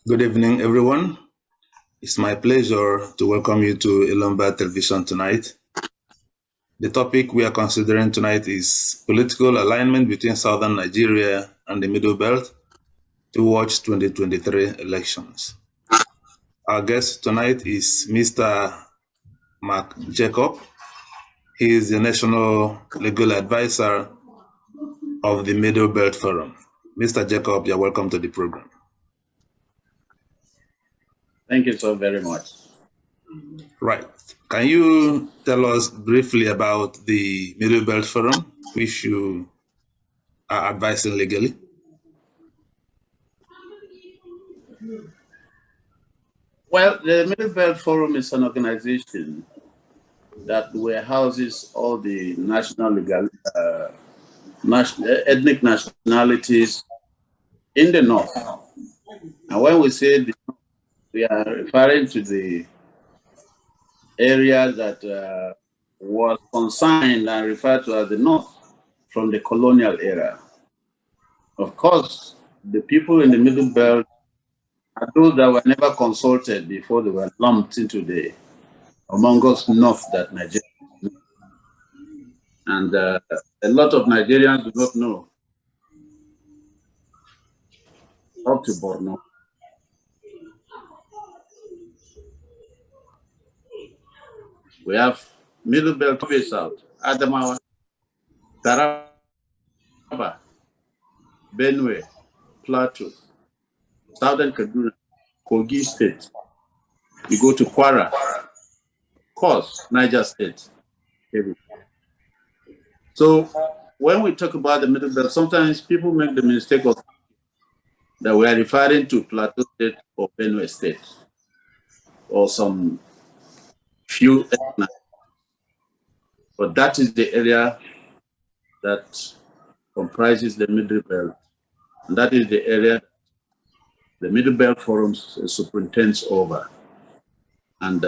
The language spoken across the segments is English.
Good evening, everyone. It's my pleasure to welcome you to Elombah television tonight. The topic we are considering tonight is political alignment between southern Nigeria and the Middle Belt towards 2023 elections. Our guest tonight is Mr. Mark Jacob. He is the National Legal Advisor of the Middle Belt Forum. Mr. Jacob, you're welcome to the program. Thank you so very much. Right. Can you tell us briefly about the Middle Belt Forum, which you are advising legally? Well, the Middle Belt Forum is an organization that warehouses all the ethnic nationalities in the north. And when we say the north, we are referring to the area that was consigned and referred to as the north from the colonial era. Of course, the people in the Middle Belt are those that were never consulted before they were lumped into the Among Us North that Nigeria. And a lot of Nigerians do not know up to Borno. We have Middle Belt South, Adamawa, Taraba, Benue, Plateau, Southern Kaduna, Kogi State. You go to Kwara, of course, Niger State. So when we talk about the Middle Belt, sometimes people make the mistake of that we are referring to Plateau State or Benue State or some few ethnic. But that is the area that comprises the Middle Belt. And that is the area the Middle Belt Forum superintends over. And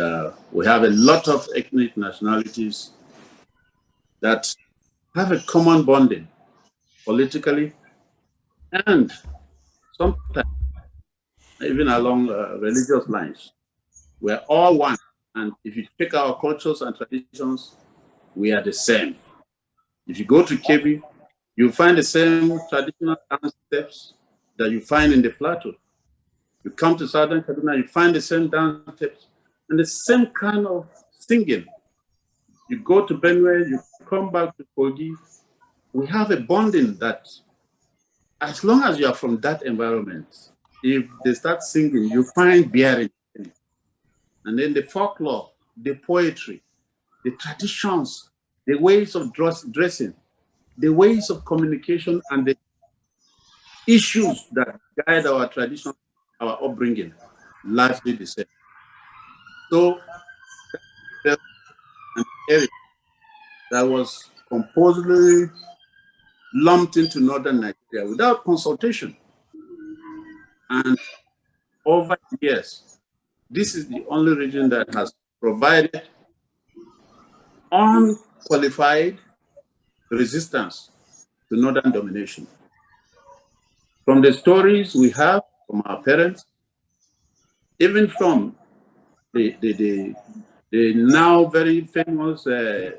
we have a lot of ethnic nationalities that have a common bonding politically and sometimes even along religious lines. We're all one. And if you take our cultures and traditions, we are the same. If you go to Kebbi, you find the same traditional dance steps that you find in the plateau. You come to Southern Kaduna, you find the same dance steps and the same kind of singing. You go to Benue, you come back to Kogi, we have a bonding that as long as you are from that environment, if they start singing, you find bearing. And then the folklore, the poetry, the traditions, the ways of dressing, the ways of communication, and the issues that guide our tradition, our upbringing, largely the same. So, an area that was composedly lumped into northern Nigeria without consultation. And over the years, this is the only region that has provided unqualified resistance to northern domination. From the stories we have from our parents, even from the now very famous Urman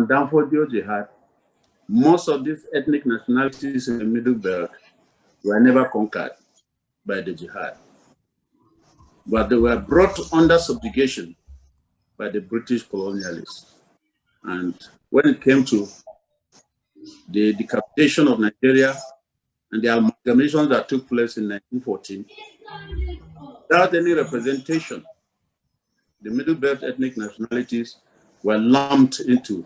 Danfodio Jihad, most of these ethnic nationalities in the Middle Belt were never conquered by the jihad, but they were brought under subjugation by the British colonialists. And when it came to the decapitation of Nigeria and the amalgamation that took place in 1914, without any representation, the Middle Belt ethnic nationalities were lumped into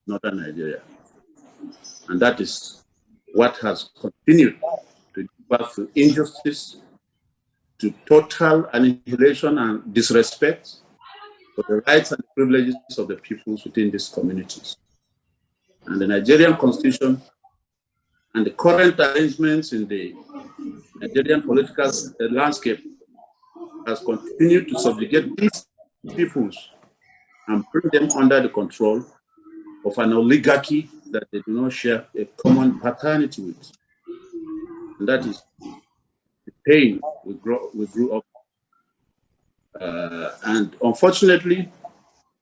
northern Nigeria. And that is what has continued to give birth to injustice, to total annihilation and disrespect for the rights and privileges of the peoples within these communities. And the Nigerian Constitution and the current arrangements in the Nigerian political landscape has continued to subjugate these peoples and bring them under the control of an oligarchy that they do not share a common paternity with. And that is the pain we grew up. And unfortunately,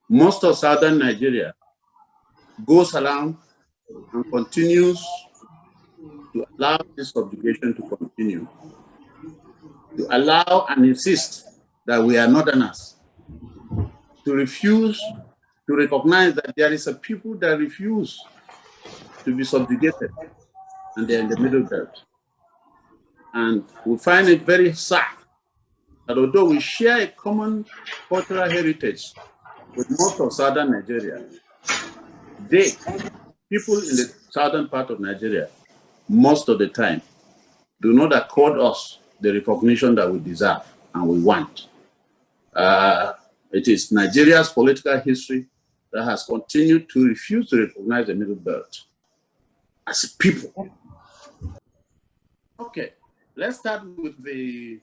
most of southern Nigeria goes along and continues to allow this subjugation to continue, to allow and insist that we are northerners, to refuse to recognize that there is a people that refuse to be subjugated, and they're in the middle belt. And we find it very sad that although we share a common cultural heritage with most of southern Nigeria, people in the southern part of Nigeria, most of the time, do not accord us the recognition that we deserve and we want. It is Nigeria's political history that has continued to refuse to recognize the Middle Belt as a people. Okay, let's start with the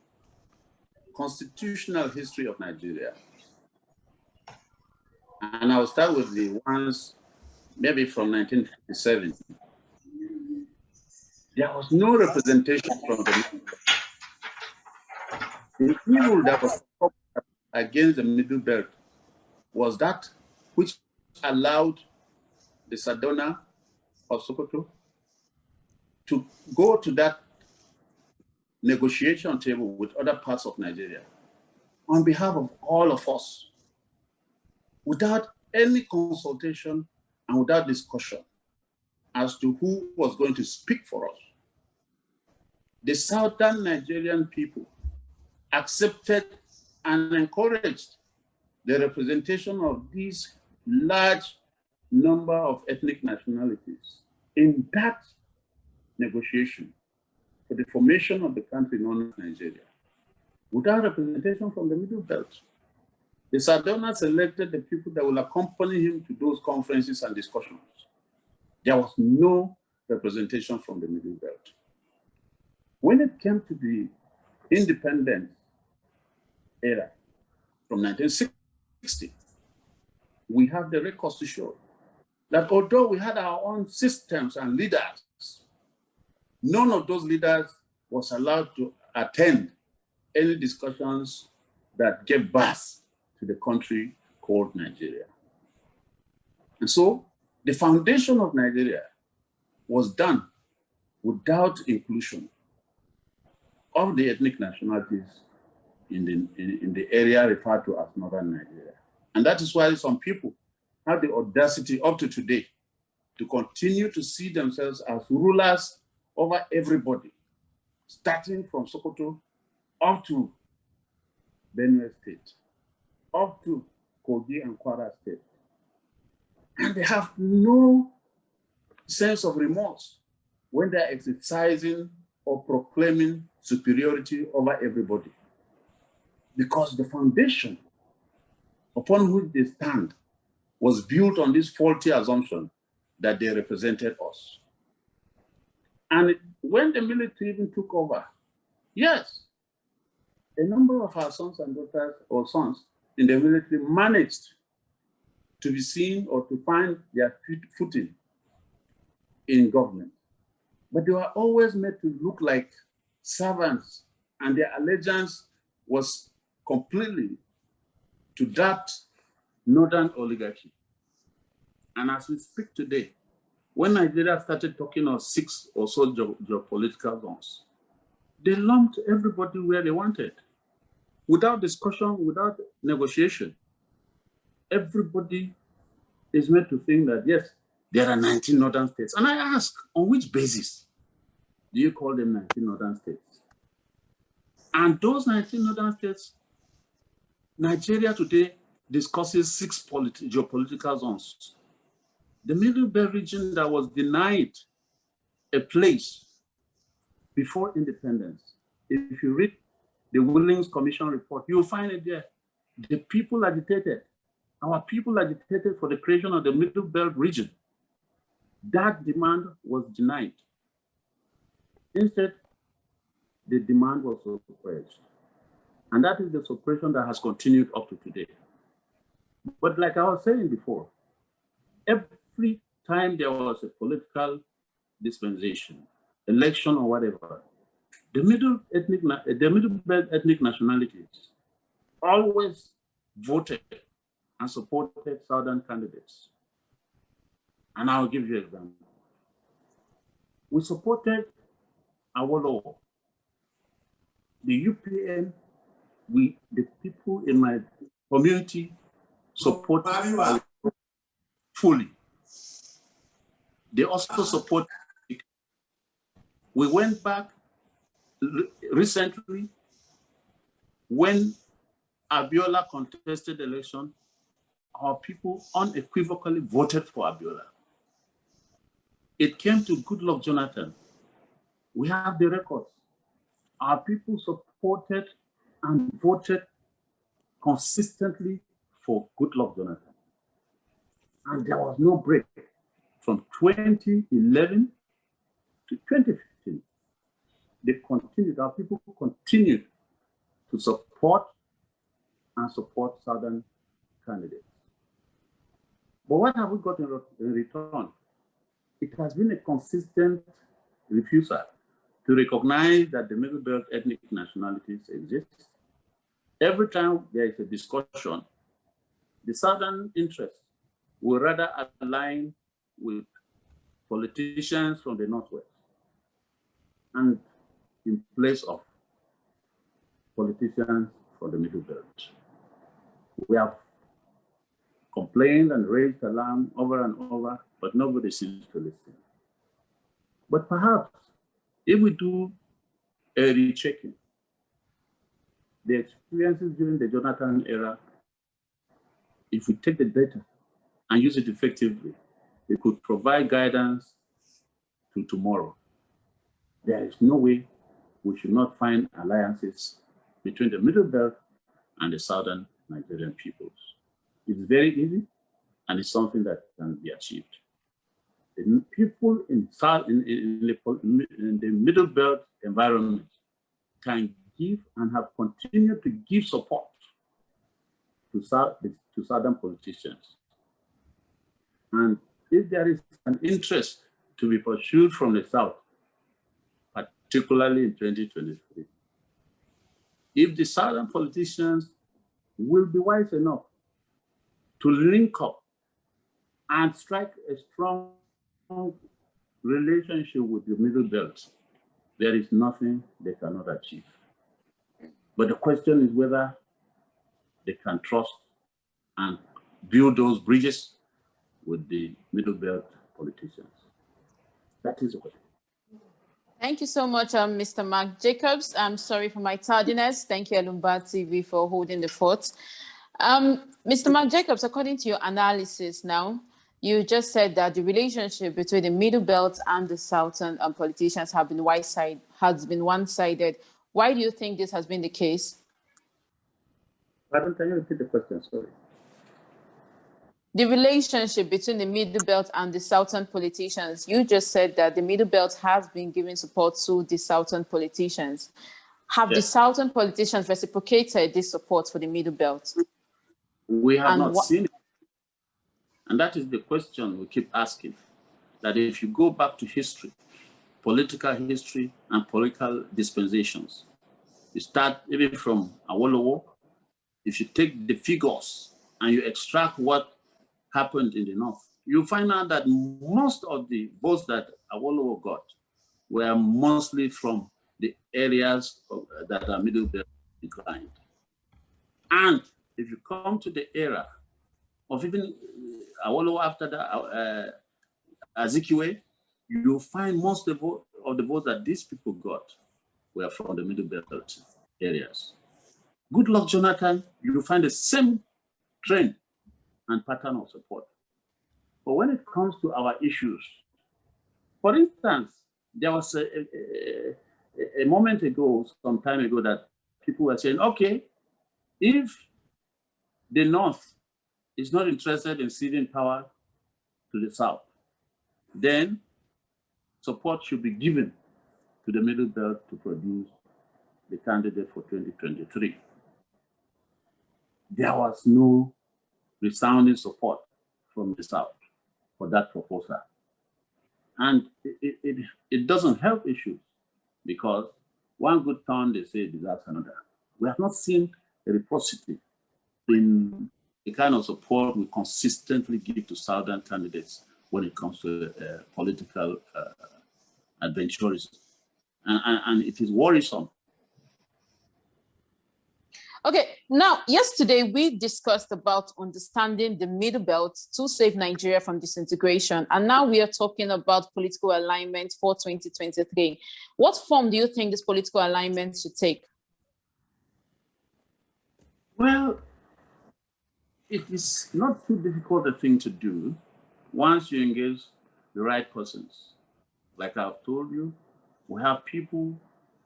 constitutional history of Nigeria. And I'll start with the ones maybe from 1957. There was no representation from the Middle Belt. The evil that was against the Middle Belt was that which allowed the Sadona of Sokoto to go to that negotiation table with other parts of Nigeria on behalf of all of us, without any consultation and without discussion as to who was going to speak for us. The southern Nigerian people accepted and encouraged the representation of these large number of ethnic nationalities in that negotiation for the formation of the country known as Nigeria, without representation from the Middle Belt. The Sadona selected the people that will accompany him to those conferences and discussions. There was no representation from the Middle Belt. When it came to the independence era from 1960, we have the records to show that although we had our own systems and leaders, none of those leaders was allowed to attend any discussions that gave birth to the country called Nigeria. And so the foundation of Nigeria was done without inclusion of the ethnic nationalities in the area referred to as Northern Nigeria. And that is why some people have the audacity up to today to continue to see themselves as rulers over everybody, starting from Sokoto up to Benue State, up to Kogi and Kwara State. And they have no sense of remorse when they're exercising or proclaiming superiority over everybody. Because the foundation upon which they stand was built on this faulty assumption that they represented us. And when the military even took over, yes, a number of our sons and daughters or sons in the military managed to be seen or to find their footing in government. But they were always made to look like servants, and their allegiance was completely to that northern oligarchy. And as we speak today, when Nigeria started talking of 6 or so geopolitical zones, they lumped everybody where they wanted, without discussion, without negotiation. Everybody is made to think that, yes, there are 19 northern states. And I ask, on which basis do you call them 19 northern states? And those 19 northern states, Nigeria today discusses 6 geopolitical zones. The Middle Belt region that was denied a place before independence. If you read the Willings Commission report, you'll find it there. The people agitated. Our people agitated for the creation of the Middle Belt region. That demand was denied. Instead, the demand was suppressed. And that is the suppression that has continued up to today. But like I was saying before, every time there was a political dispensation, election or whatever, The Middle Belt ethnic nationalities always voted and supported Southern candidates. And I'll give you an example. We supported Awolowo. The UPN, the people in my community supported Awolowo fully. They also support. We went back recently when Abiola contested the election. Our people unequivocally voted for Abiola. It came to Goodluck Jonathan. We have the records. Our people supported and voted consistently for Goodluck Jonathan. And there was no break from 2011 to 2015. They continued, our people continued to support Southern candidates. But what have we got in return? It has been a consistent refusal to recognize that the Middle Belt ethnic nationalities exist. Every time there is a discussion, the Southern interests will rather align with politicians from the Northwest and in place of politicians from the Middle Belt. We have complained and raised alarm over and over, but nobody seems to listen. But perhaps if we do a rechecking, the experiences during the Jonathan era, if we take the data and use it effectively, it could provide guidance to tomorrow. There is no way we should not find alliances between the Middle Belt and the Southern Nigerian peoples. It's very easy, and it's something that can be achieved. The people in the Middle Belt environment can give and have continued to give support to Southern politicians. And if there is an interest to be pursued from the South, particularly in 2023, if the Southern politicians will be wise enough to link up and strike a strong relationship with the Middle Belt, there is nothing they cannot achieve. But the question is whether they can trust and build those bridges with the Middle Belt politicians. That is the question. Thank you so much, Mr. Mark Jacobs. I'm sorry for my tardiness. Thank you, Elombah TV, for holding the fort. Mr. Mark Jacobs, according to your analysis now, you just said that the relationship between the Middle Belt and the Southern politicians has been one-sided. Why do you think this has been the case? Pardon, can you repeat the question? Sorry. The relationship between the Middle Belt and the Southern politicians, you just said that the Middle Belt has been giving support to the Southern politicians. Have the Southern politicians reciprocated this support for the Middle Belt? We have not seen it. And that is the question we keep asking. That if you go back to history, political history and political dispensations, you start even from Awolowo, if you take the figures and you extract what happened in the North, you find out that most of the votes that Awolowo got were mostly from the areas that are Middle Belt inclined. And if you come to the era of even Awolowo after that, Azikiwe, you'll find most of the votes that these people got were from the Middle Belt areas. Goodluck Jonathan, you'll find the same trend and pattern of support. But when it comes to our issues, for instance, there was a moment ago, some time ago, that people were saying, okay, if the North is not interested in ceding power to the South, then support should be given to the Middle Belt to produce the candidate for 2023. There was no resounding support from the South for that proposal. And it doesn't help issues, because one good turn, they say, deserves another. We have not seen a reciprocity in the kind of support we consistently give to Southern candidates when it comes to political adventurism. And it is worrisome. Okay, now, yesterday we discussed about understanding the Middle Belt to save Nigeria from disintegration. And now we are talking about political alignment for 2023. What form do you think this political alignment should take? Well, it is not too difficult a thing to do once you engage the right persons. Like I've told you, we have people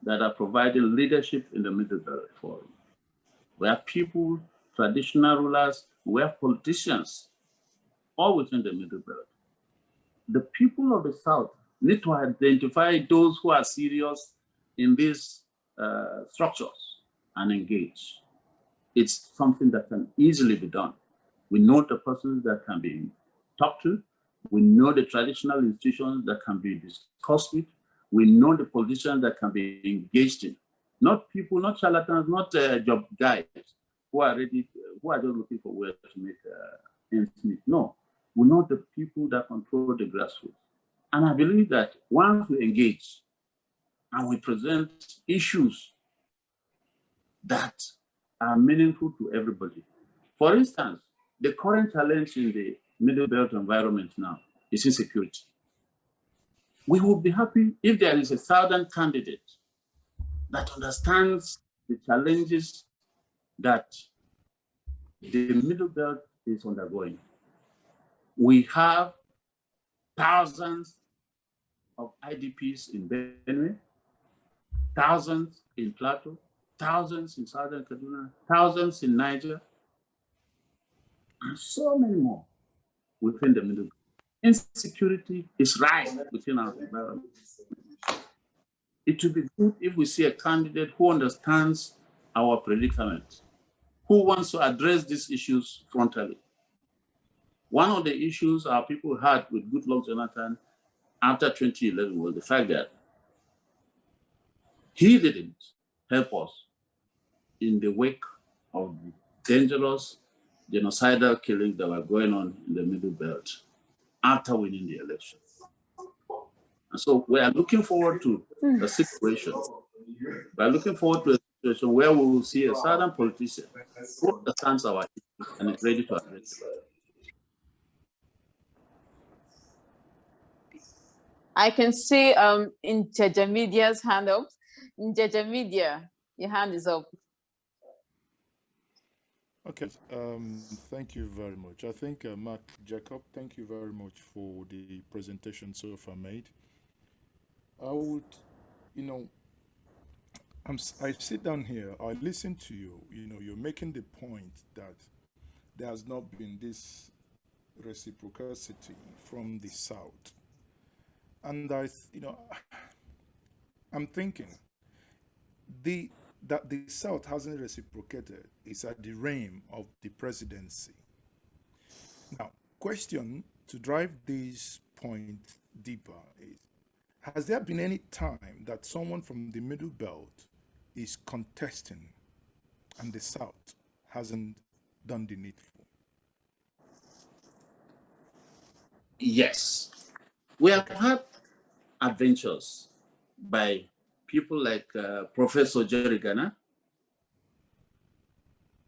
that are providing leadership in the Middle Belt Forum. We have people, traditional rulers, we have politicians, all within the Middle Belt. The people of the South need to identify those who are serious in these structures and engage. It's something that can easily be done. We know the persons that can be talked to. We know the traditional institutions that can be discussed with. We know the politicians that can be engaged in. Not people, not charlatans, not job guys who are just looking for ways to make ends meet. No, we know the people that control the grassroots. And I believe that once we engage and we present issues that are meaningful to everybody. For instance, the current challenge in the Middle Belt environment now is insecurity. We would be happy if there is a Southern candidate that understands the challenges that the Middle Belt is undergoing. We have thousands of IDPs in Benue, thousands in Plateau, thousands in Southern Kaduna, thousands in Niger, and so many more within the Middle Belt. Insecurity is rife within our environment. It would be good if we see a candidate who understands our predicament, who wants to address these issues frontally. One of the issues our people had with Goodluck Jonathan after 2011 was the fact that he didn't help us in the wake of the dangerous genocidal killings that were going on in the Middle Belt after winning the election. And so we are looking forward to a situation. We are looking forward to a situation where we will see a Southern politician who understands our issue and is ready to address it. I can see in Jeja Media's hand up. In Jeja Media, your hand is up. Okay, thank you very much. I think Mark Jacob, thank you very much for the presentation so far made. I would, you know, I sit down here, I listen to you, you're making the point that there has not been this reciprocity from the South. And I'm thinking that the South hasn't reciprocated is at the realm of the presidency. Now, question to drive this point deeper is, has there been any time that someone from the Middle Belt is contesting and the South hasn't done the needful? Yes. We have had adventures by people like Professor Jerry Ghana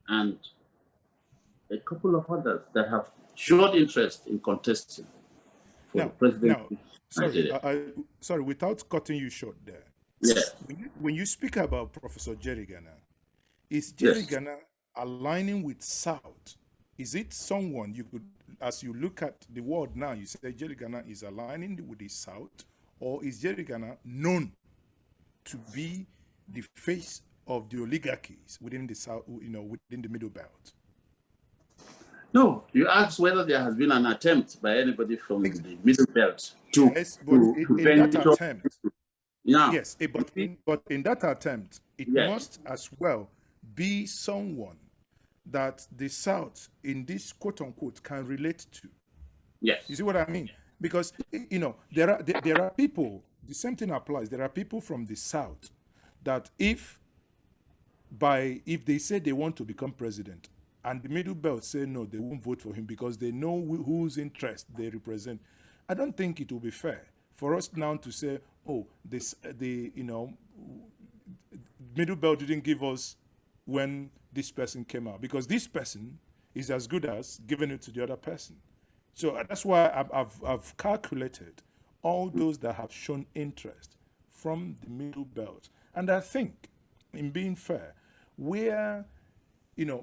and a couple of others that have showed interest in contesting for the presidency. Sorry, without cutting you short there. Yeah. When you speak about Professor Jerry Ghana, is Jerry Ghana aligning with South? Is it someone you could, as you look at the world now, you say Jerry Ghana is aligning with the South, or is Jerry Ghana known to be the face of the oligarchies within the South, within the Middle Belt? No, you asked whether there has been an attempt by anybody from the Middle Belt to, yes, but in that attempt, yeah. Yes, but in that attempt, it must as well be someone that the South in this quote unquote can relate to. Yes. You see what I mean? Because there are people, the same thing applies. There are people from the South that if they say they want to become president and the middle belt say no, they won't vote for him because they know whose interest they represent, I don't think it will be fair for us now to say, oh, middle belt didn't give us when this person came out, because this person is as good as giving it to the other person. So that's why I've calculated all those that have shown interest from the middle belt. And I think, in being fair, where,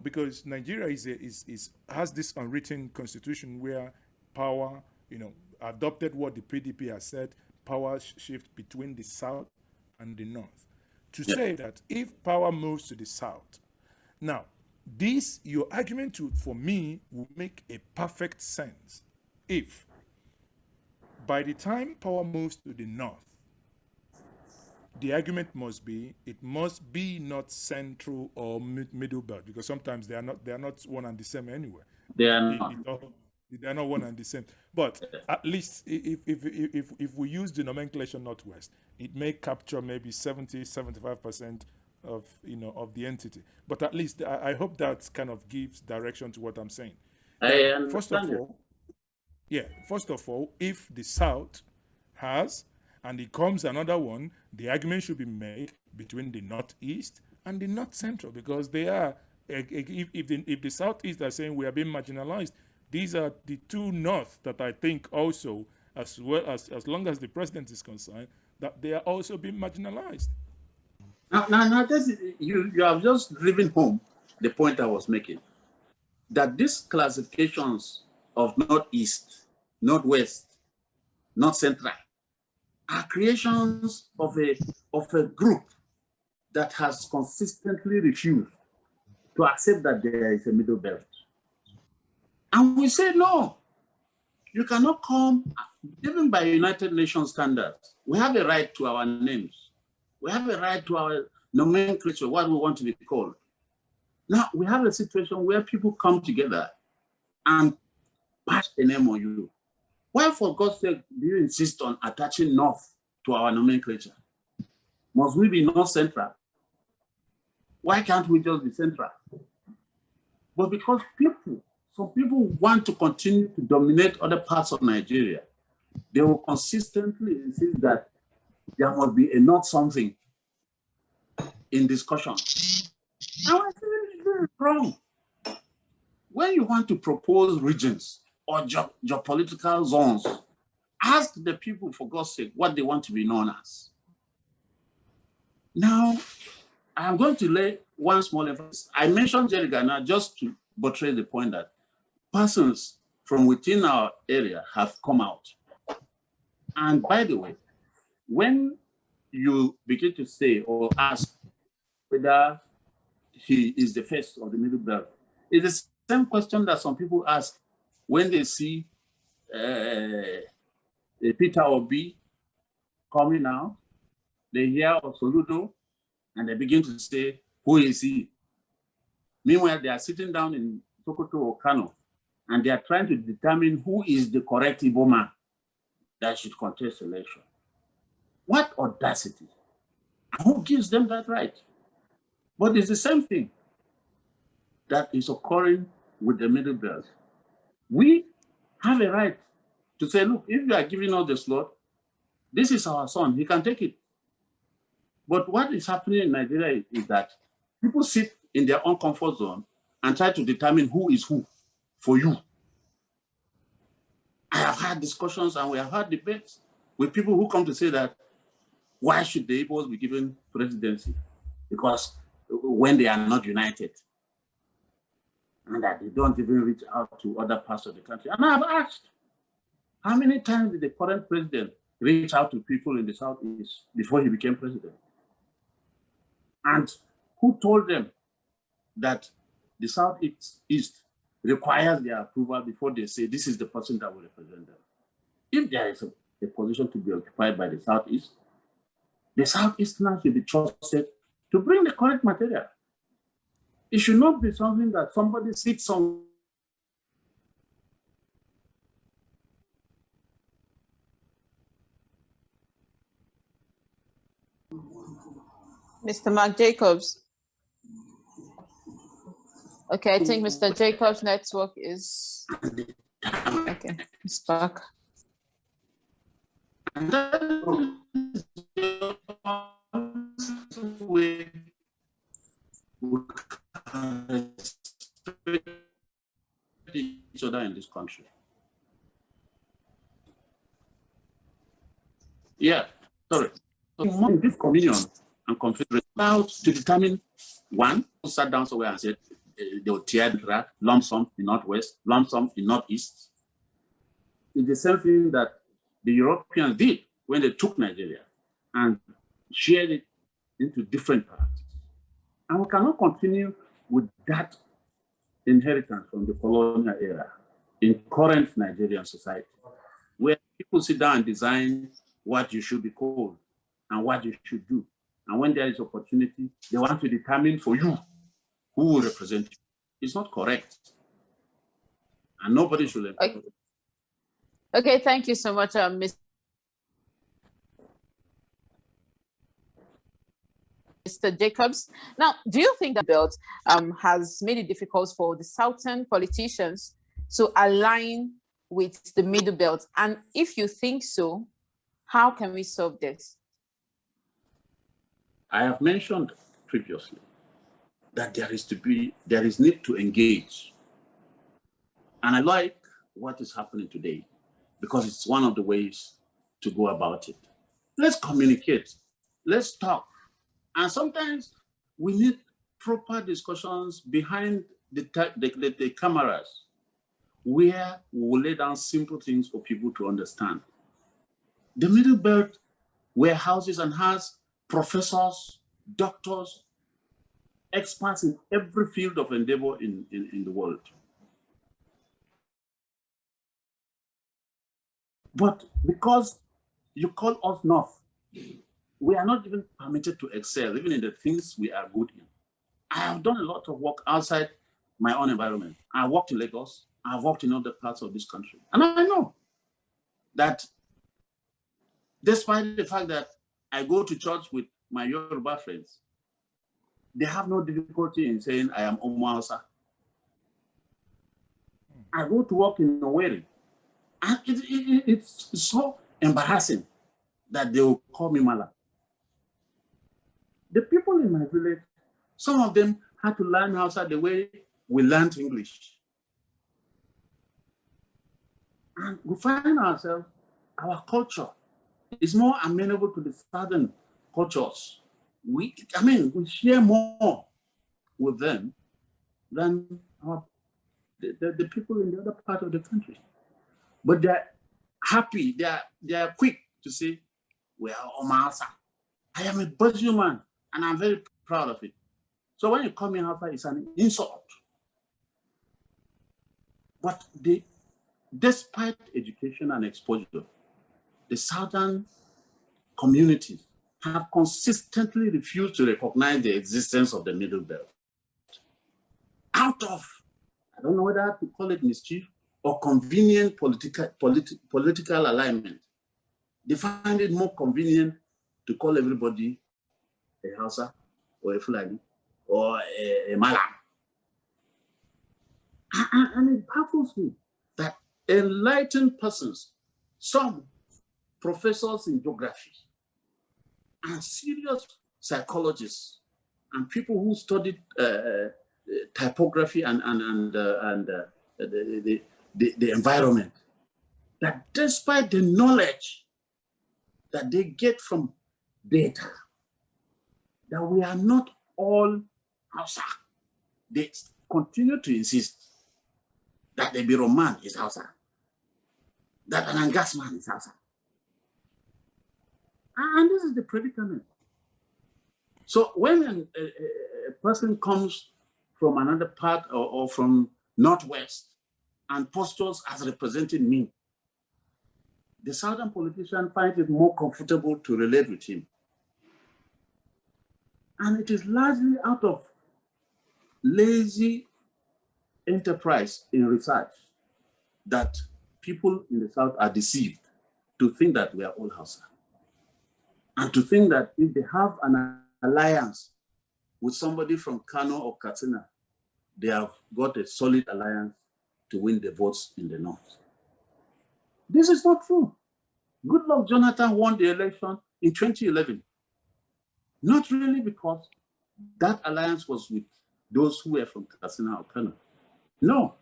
because Nigeria has this unwritten constitution where power, adopted what the PDP has said, power shift between the South and the North. To say that if power moves to the South, now, your argument for me will make a perfect sense if by the time power moves to the North, the argument must be it must be not central or middle belt, because sometimes they are not one and the same anyway. They are not. They are not one and the same. But at least if we use the nomenclature Northwest, it may capture maybe 70-75% of the entity. But at least I hope that kind of gives direction to what I'm saying. I understand First of all, if the South has, and it comes another one, the argument should be made between the Northeast and the North Central, because they are, if the Southeast are saying we are being marginalized, these are the two North that I think also, as long as the president is concerned, that they are also being marginalized. Now you have just driven home the point I was making, that these classifications of Northeast, Northwest, North Central are creations of a group that has consistently refused to accept that there is a middle belt. And we say, no, you cannot come, even by United Nations standards, we have a right to our names. We have a right to our nomenclature, what we want to be called. Now, we have a situation where people come together and pass an MOU. Why, for God's sake, do you insist on attaching North to our nomenclature? Must we be North Central? Why can't we just be Central? But because some people want to continue to dominate other parts of Nigeria, they will consistently insist that there must be a North something in discussion. Now, I think this is wrong. When you want to propose regions or geopolitical zones, ask the people, for God's sake, what they want to be known as. Now, I'm going to lay one small emphasis. I mentioned Jerry Ghana just to buttress the point that persons from within our area have come out. And by the way, when you begin to say or ask whether he is the first of the middle belt, it's the same question that some people ask when they see Peter Obi coming out. They hear of Soludo and they begin to say, who is he? Meanwhile, they are sitting down in Sokoto or Kano and they are trying to determine who is the correct Igbo man that should contest election. What audacity! Who gives them that right? But it's the same thing that is occurring with the middle belt. We have a right to say, look, if you are giving us the slot, this is our son, he can take it. But what is happening in Nigeria is that people sit in their own comfort zone and try to determine who is who for you. I have had discussions and we have had debates with people who come to say that, why should the Igbos be given presidency? Because when they are not united, and that they don't even reach out to other parts of the country. And I have asked, how many times did the current president reach out to people in the Southeast before he became president? And who told them that the Southeast requires their approval before they say this is the person that will represent them? If there is a position to be occupied by the Southeasterners should be trusted to bring the correct material. It should not be something that somebody sits on. Mr. Mark Jacobs. Okay, I think Mr. Jacobs' network is okay. It's back. We can respect each other in this country. Yeah, sorry. So among this communion and confederation about to determine one who sat down somewhere and said they will tear the rat, lump sum in Northwest, lump sum in Northeast. It's the same thing that the Europeans did when they took Nigeria and shared it into different parts. And we cannot continue with that inheritance from the colonial era in current Nigerian society, where people sit down and design what you should be called and what you should do. And when there is opportunity, they want to determine for you who will represent you. It's not correct. And nobody should. Okay, thank you so much, Mr. Jacobs. Now, do you think that belt has made it difficult for the Southern politicians to align with the Middle Belt? And if you think so, how can we solve this? I have mentioned previously that there is need to engage. And I like what is happening today because it's one of the ways to go about it. Let's communicate. Let's talk. And sometimes we need proper discussions behind the cameras where we will lay down simple things for people to understand. The Middle Belt warehouses and has professors, doctors, experts in every field of endeavor in the world. But because you call us North, we are not even permitted to excel, even in the things we are good in. I have done a lot of work outside my own environment. I worked in Lagos. I've worked in other parts of this country. And I know that despite the fact that I go to church with my Yoruba friends, they have no difficulty in saying I am Omo. I go to work in Owerri, and it's so embarrassing that they will call me Mala. The people in my village, some of them had to learn Hausa the way we learned English. And we find ourselves, our culture is more amenable to the southern cultures. We share more with them than the people in the other part of the country. But they're happy, they're quick to say, we are Omasa. I am a Brazilian man, and I'm very proud of it. So when you call me Hausa, it's an insult. But despite education and exposure, the southern communities have consistently refused to recognize the existence of the Middle Belt. Out of, I don't know whether to call it mischief or convenient political alignment. They find it more convenient to call everybody a Hausa or a Fulani or a Malam. And it baffles me that enlightened persons, some professors in geography and serious psychologists and people who studied typography and the environment, that despite the knowledge that they get from data, that we are not all Hausa, they continue to insist that the Biro man is Hausa, that an Angas man is Hausa. And this is the predicament. So when a person comes from another part or from Northwest and postures as representing me, the Southern politician finds it more comfortable to relate with him. And it is largely out of lazy enterprise in research that people in the South are deceived to think that we are all Hausa. And to think that if they have an alliance with somebody from Kano or Katsina, they have got a solid alliance to win the votes in the north. This is not true. Goodluck Jonathan won the election in 2011. Not really because that alliance was with those who were from Katsina or Kano. No,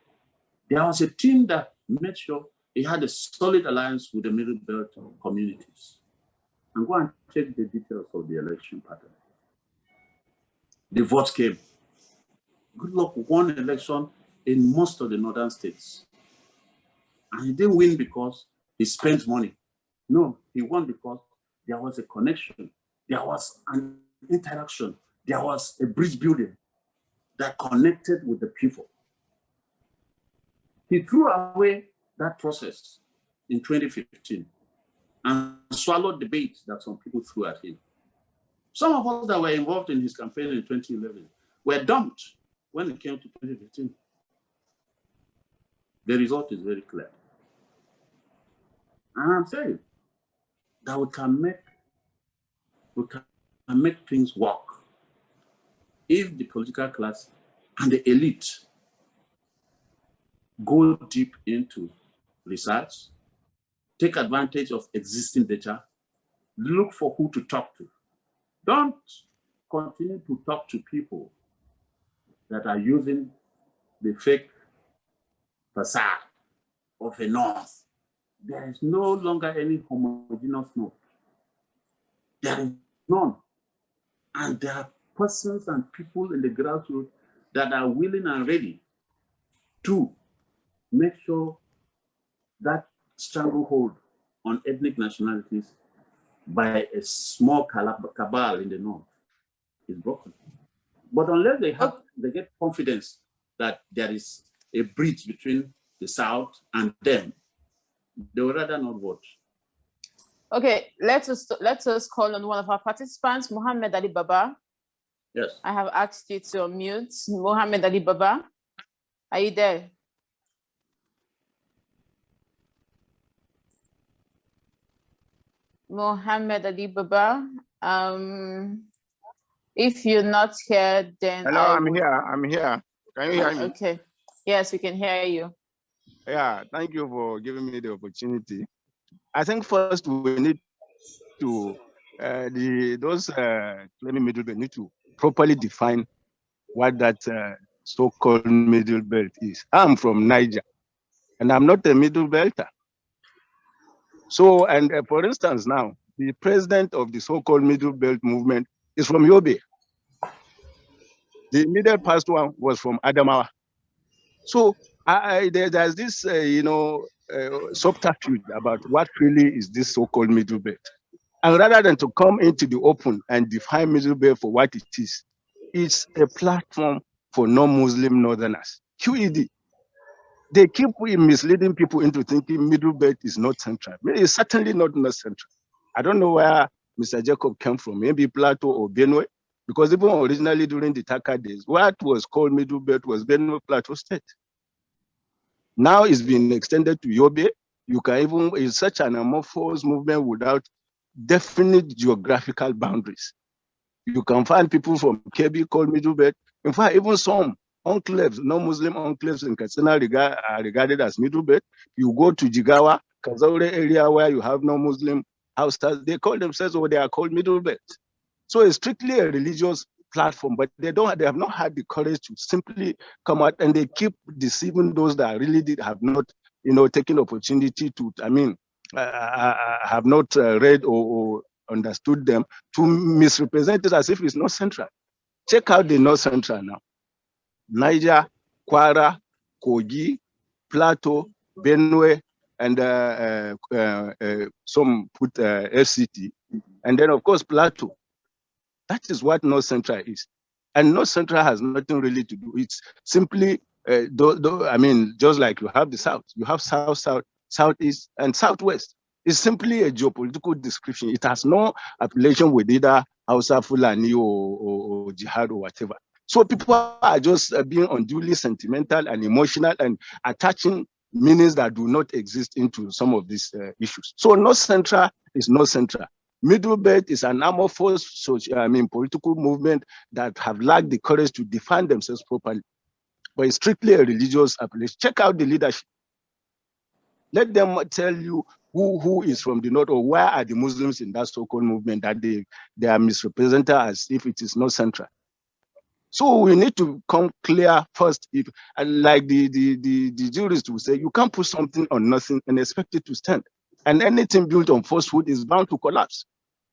there was a team that made sure he had a solid alliance with the Middle Belt communities. And go and check the details of the election pattern. The votes came. Goodluck won the election in most of the northern states. And he didn't win because he spent money. No, he won because there was a connection. There was an interaction. There was a bridge building that connected with the people. He threw away that process in 2015 and swallowed the bait that some people threw at him. Some of us that were involved in his campaign in 2011 were dumped when it came to 2015. The result is very clear. And I'm saying that we can make things work if the political class and the elite go deep into research, take advantage of existing data, look for who to talk to. Don't continue to talk to people that are using the fake facade of a north. There is no longer any homogeneous north. There is none. And there are persons and people in the grassroots that are willing and ready to make sure that stranglehold on ethnic nationalities by a small cabal in the north is broken. But unless they get confidence that there is a bridge between the South and them, they would rather not vote. Okay, let us call on one of our participants, Mohammed Ali Baba. Yes. I have asked you to unmute. Mohammed Ali Baba, are you there? Mohammed Ali Baba, if you're not here, then hello, I'm here. Can you hear me? Okay. Yes, we can hear you. Yeah, thank you for giving me the opportunity. I think first we need to those claiming middle belt need to properly define what that so-called middle belt is. I'm from Niger, and I'm not a middle belter. So, and for instance, now the president of the so-called middle belt movement is from Yobe. The middle past one was from Adamawa. So there's this, subterfuge about what really is this so-called middle belt. And rather than to come into the open and define middle belt for what it is, it's a platform for non-Muslim northerners. QED. They keep misleading people into thinking middle belt is not central. It's certainly not central. I don't know where Mr. Jacob came from, maybe Plateau or Benue, because even originally during the Taka days, what was called middle belt was Benue Plateau State. Now it's been extended to Yobe. You can even, it's such an amorphous movement without definite geographical boundaries. You can find people from Kebbi called middle belt. In fact, even some enclaves, non-Muslim enclaves in Katsina are regarded as middle belt. You go to Jigawa, Kazaure area where you have non-Muslim houses, they call themselves, or they are called middle belt. So it's strictly a religious platform, but they have not had the courage to simply come out, and they keep deceiving those that really have not, taken opportunity to, have not read or understood them, to misrepresent it as if it's not central. Check out the North Central now. Niger, Kwara, Kogi, Plateau, Benue, and some put FCT, and then of course Plateau. That is what North Central is. And North Central has nothing really to do. It's simply, just like you have the South, you have South, South, Southeast, and Southwest. It's simply a geopolitical description. It has no affiliation with either Hausa, Fulani, or Jihad, or whatever. So people are just being unduly sentimental and emotional and attaching meanings that do not exist into some of these issues. So North Central is North Central. Middle Belt is an amorphous political movement that have lacked the courage to define themselves properly. But it's strictly a religious approach. Check out the leadership. Let them tell you who is from the north or where are the Muslims in that so-called movement that they are misrepresented as if it is not central. So we need to come clear first. If like the jurists will say, you can't put something on nothing and expect it to stand. And anything built on falsehood is bound to collapse.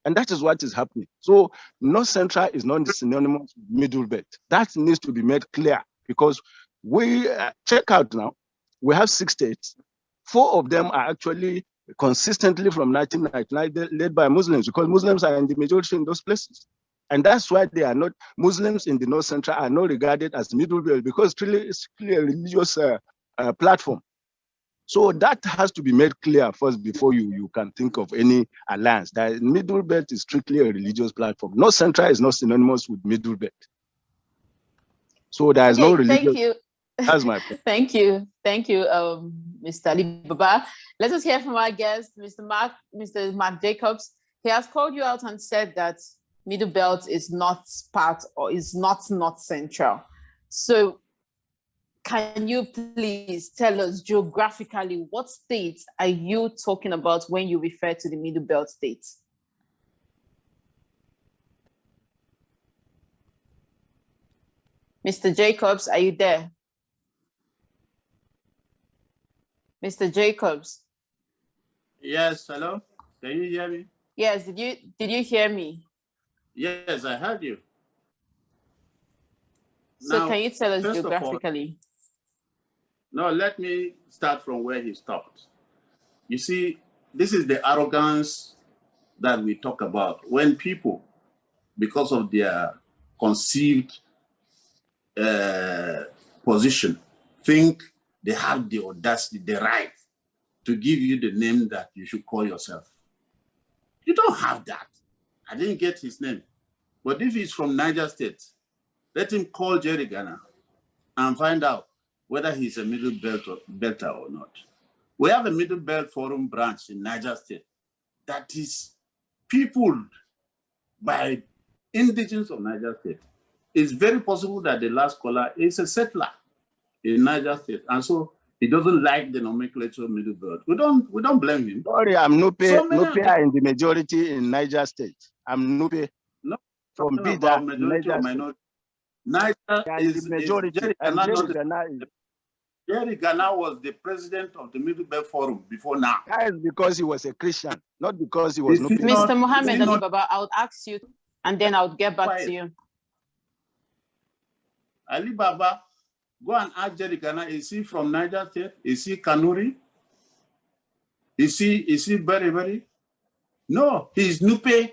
And that is what is happening. So North Central is not synonymous with Middle Belt. That needs to be made clear because we check out now, we have 6 states. 4 of them are actually consistently from 1999 led by Muslims because Muslims are in the majority in those places. And that's why they are not, Muslims in the North Central are not regarded as Middle Belt because it's really a religious platform. So that has to be made clear first before you can think of any alliance. That Middle Belt is strictly a religious platform. North Central is not synonymous with Middle Belt. So there is no religious. Thank you. That's my point. Thank you, Mr. Elombah. Let us hear from our guest, Mr. Mark Jacobs. He has called you out and said that Middle Belt is not part or is not North Central. So can you please tell us geographically what states are you talking about when you refer to the Middle Belt states? Mr. Jacobs, are you there? Mr. Jacobs. Yes, hello. Can you hear me? Yes, did you hear me? Yes, I heard you. So now, can you tell us geographically? No, let me start from where he stopped. You see, this is the arrogance that we talk about when people, because of their conceived position, think they have the audacity, the right to give you the name that you should call yourself. You don't have that. I didn't get his name. But if he's from Niger State, let him call Jerry Ghana and find out whether he's a Middle Belter or not. We have a Middle Belt Forum branch in Niger State that is peopled by indigenous of Niger State. It's very possible that the last caller is a settler in Niger State, and so he doesn't like the nomenclature Middle Belt. We don't blame him. Sorry, I'm Nupe. Nupe are in the majority in Niger State. I'm Nupe. No, from Bida, majority or minority. Niger is the majority. Jerry Ghana was the president of the Middle Belt Forum before now. That is because he was a Christian, not because he was Nupe. Mr. Mohammed Alibaba, I would ask you, and then I would get back to you. Alibaba, go and ask Jerry Ghana, is he from Niger State? Is he Kanuri? Is he Berry? No, he's Nupe,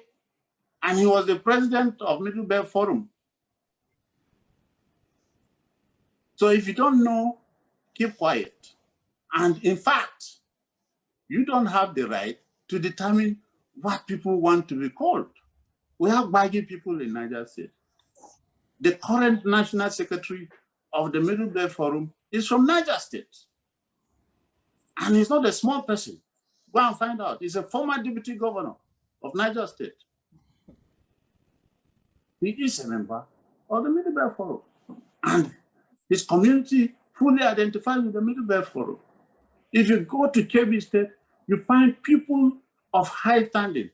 and he was the president of Middle Belt Forum. So if you don't know, keep quiet. And in fact, you don't have the right to determine what people want to be called. We have Bagi people in Niger State. The current national secretary of the Middle Belt Forum is from Niger State. And he's not a small person. Go and find out. He's a former deputy governor of Niger State. He is a member of the Middle Belt Forum. And his community fully identifies with the Middle Belt Forum. If you go to Kebbi State, you find people of high standing,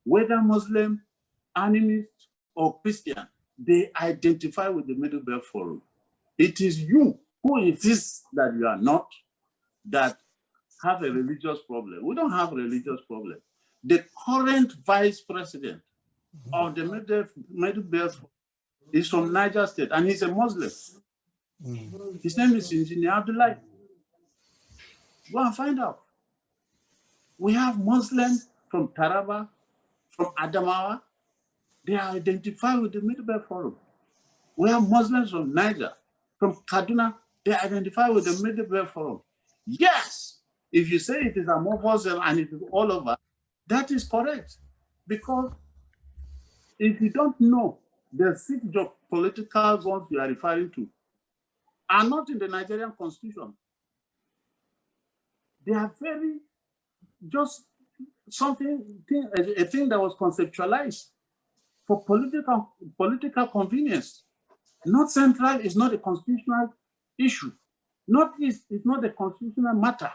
whether Muslim, animist, or Christian, they identify with the Middle Belt Forum. It is you who insists that you are not, that have a religious problem. We don't have a religious problem. The current vice president of the Middle Belt is from Niger State, and he's a Muslim. His name is Engineer Abdullahi. Go and find out. We have Muslims from Taraba, from Adamawa. They are identified with the Middle Belt Forum. We have Muslims from Niger, from Kaduna. They identify with the Middle Belt Forum. Yes, if you say it is amorphous and it is all over, that is correct. Because if you don't know the 6 political zones you are referring to are not in the Nigerian constitution. They are very just a thing that was conceptualized for political convenience. North Central is not a constitutional issue. Northeast is not a constitutional matter.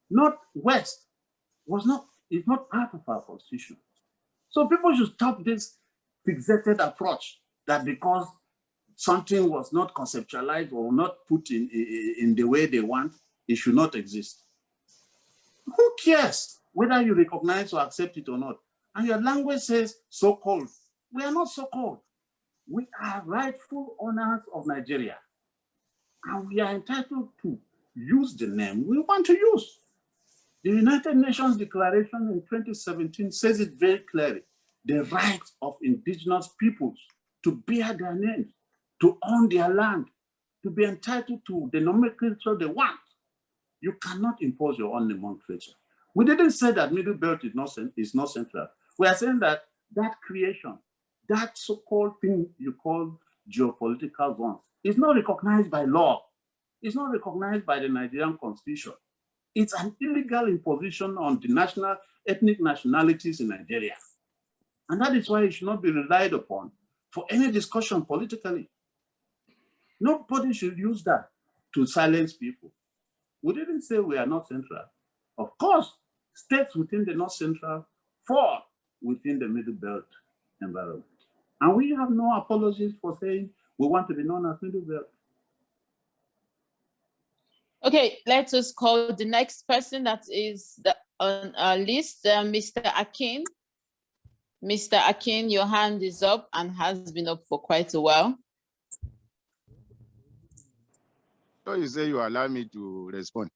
Northwest is not part of our constitution. So people should stop this fixated approach that because something was not conceptualized or not put in the way they want, it should not exist. Who cares whether you recognize or accept it or not? And your language says so-called. We are not so-called. We are rightful owners of Nigeria. And we are entitled to use the name we want to use. The United Nations Declaration in 2017 says it very clearly. The rights of indigenous peoples to bear their names, to own their land, to be entitled to the nomenclature they want. You cannot impose your own nomenclature. We didn't say that Middle Belt is not central. We are saying that that creation, that so-called thing you call geopolitical zones, is not recognized by law. It's not recognized by the Nigerian Constitution. It's an illegal imposition on the ethnic nationalities in Nigeria. And that is why it should not be relied upon for any discussion politically. Nobody should use that to silence people. We didn't say we are not central. Of course, states within the North Central fall within the Middle Belt environment. And we have no apologies for saying we want to be known as Middle Belt. Okay, let us call the next person that is on our list, Mr. Akin. Mr. Akin, your hand is up and has been up for quite a while. So you say you allow me to respond.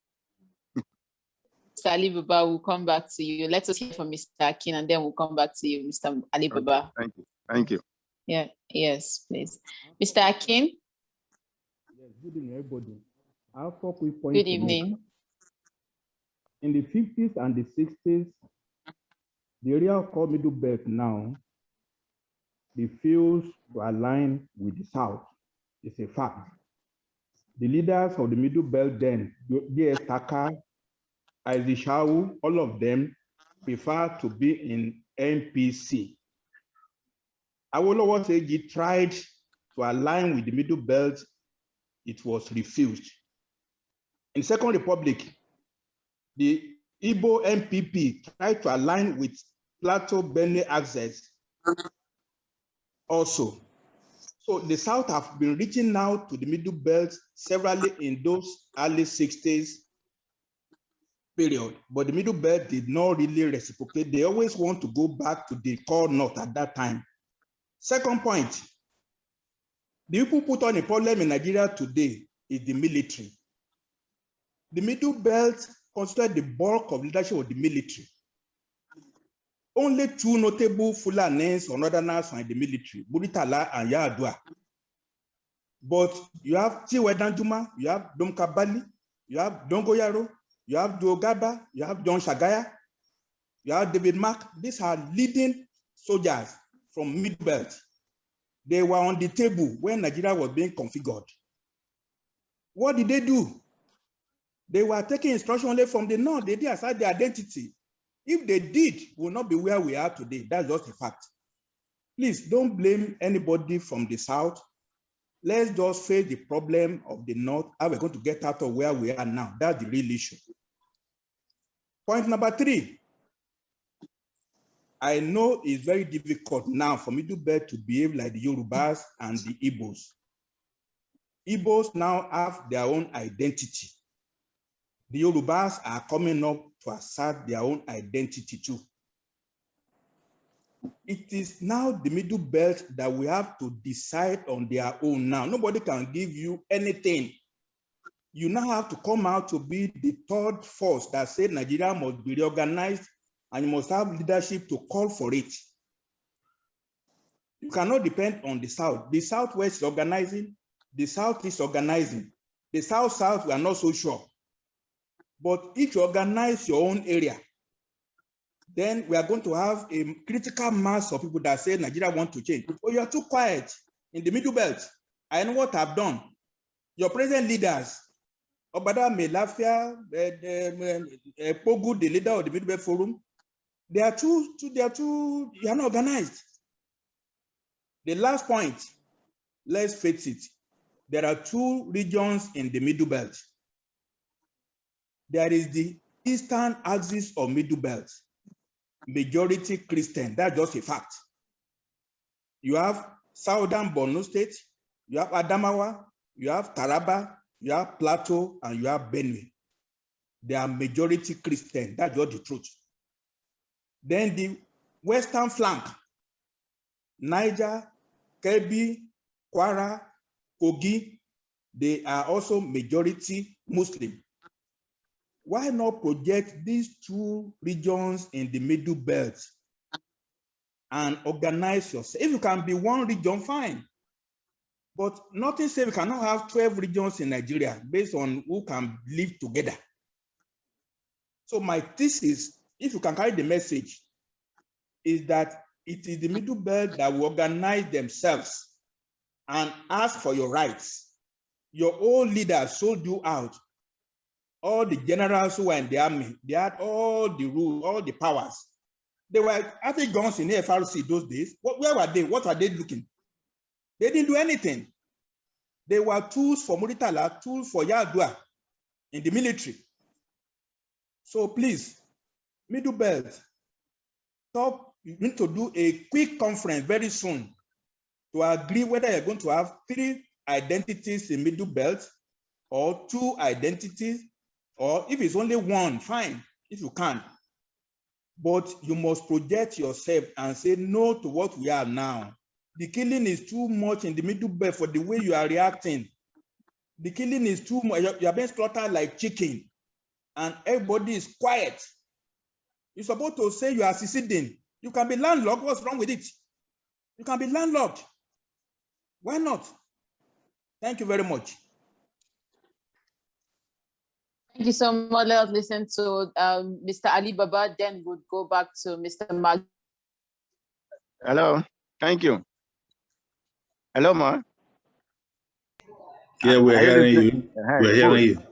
Mr. Alibaba will come back to you. Let us hear from Mr. Akin and then we'll come back to you, Mr. Alibaba. Okay, thank you. Thank you. Yeah, yes, please. Mr. Akin? Yes, good evening, everybody. I have 4 quick points. Good evening. In the 50s and the 60s, the area called Middle Belt now refused to align with the South. It's a fact. The leaders of the Middle Belt then, D.S. Taka, Isaac Shau, all of them prefer to be in NPC. Awolowo said he tried to align with the Middle Belt. It was refused. In Second Republic, the Igbo MPP tried to align with Plateau Benue Access also. So the South have been reaching out to the Middle Belt severally in those early 60s period, but the Middle Belt did not really reciprocate. They always want to go back to the core North at that time. Second point, the people put on a problem in Nigeria today is the military. The Middle Belt constitutes the bulk of leadership of the military. Only 2 notable Fulanis or Northerners are in the military, Buritala and Yadua. But you have Tiwe Danjuma, you have Dom Kabali, you have Dongoyaro, you have Dogaba, you have John Shagaya, you have David Mark. These are leading soldiers from Middle Belt. They were on the table when Nigeria was being configured. What did they do? They were taking instruction only from the North. They didn't assign their identity. If they did, we will not be where we are today. That's just a fact. Please don't blame anybody from the South. Let's just face the problem of the North, how we're going to get out of where we are now. That's the real issue. Point number 3. I know it's very difficult now for Middle Belt to behave like the Yorubas and the Igbos. Igbos now have their own identity. The Yorubas are coming up to assert their own identity too. It is now the Middle Belt that we have to decide on their own now. Nobody can give you anything. You now have to come out to be the third force that said Nigeria must be reorganized and you must have leadership to call for it. You cannot depend on the South. The Southwest is organizing, the South is organizing. The South-South, we are not so sure. But if you organize your own area, then we are going to have a critical mass of people that say Nigeria want to change. But you are too quiet in the Middle Belt. I know what I've done. Your present leaders, Obada Melafia, Pogu, the leader of the Middle Belt Forum, They are too unorganized. The last point, let's face it, there are two regions in the Middle Belt. There is the eastern axis of Middle Belt, majority Christian, that's just a fact. You have southern Borno State, you have Adamawa, you have Taraba, you have Plateau, and you have Benue. They are majority Christian, that's just the truth. Then the western flank, Niger, Kebbi, Kwara, Kogi, they are also majority Muslim. Why not project these two regions in the Middle Belt and organize yourself? If you can be one region, fine. But nothing says we cannot have 12 regions in Nigeria based on who can live together. So my thesis, if you can carry the message, is that it is the Middle Belt that will organize themselves and ask for your rights. Your old leaders sold you out. All the generals who were in the army, they had all the rules, all the powers. They were having guns in the FRC those days. Where were they? What are they looking? They didn't do anything. They were tools for Muritala, tools for Yadua in the military. So please, Middle Belt, you need to do a quick conference very soon to agree whether you're going to have 3 identities in Middle Belt or 2 identities, or if it's only 1, fine, if you can. But you must project yourself and say no to what we are now. The killing is too much in the Middle Belt for the way you are reacting. The killing is too much. You are being slaughtered like chicken, and everybody is quiet. You're supposed to say you are seceding. You can be landlocked. What's wrong with it? You can be landlocked. Why not? Thank you very much. Thank you so much. Let us listen to Mr. Ali Baba, then we'll go back to Mr. Mag. Hello, thank you. Hello, Ma. Yeah, we're hearing you. We're hearing you.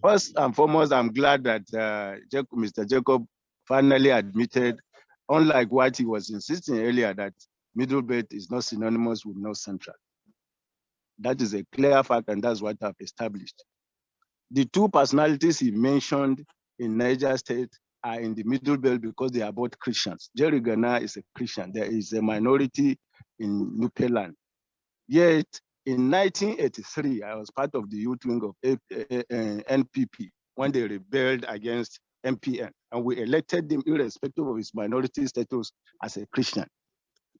First and foremost, I'm glad that Mr. Jacob finally admitted, unlike what he was insisting earlier, that Middle Belt is not synonymous with North Central. That is a clear fact, and that's what I've established. The 2 personalities he mentioned in Niger State are in the Middle Belt because they are both Christians. Jerry Ghana is a Christian. There is a minority in Nupeland. Yet, in 1983, I was part of the youth wing of NPP when they rebelled against MPN, and we elected him irrespective of his minority status as a Christian.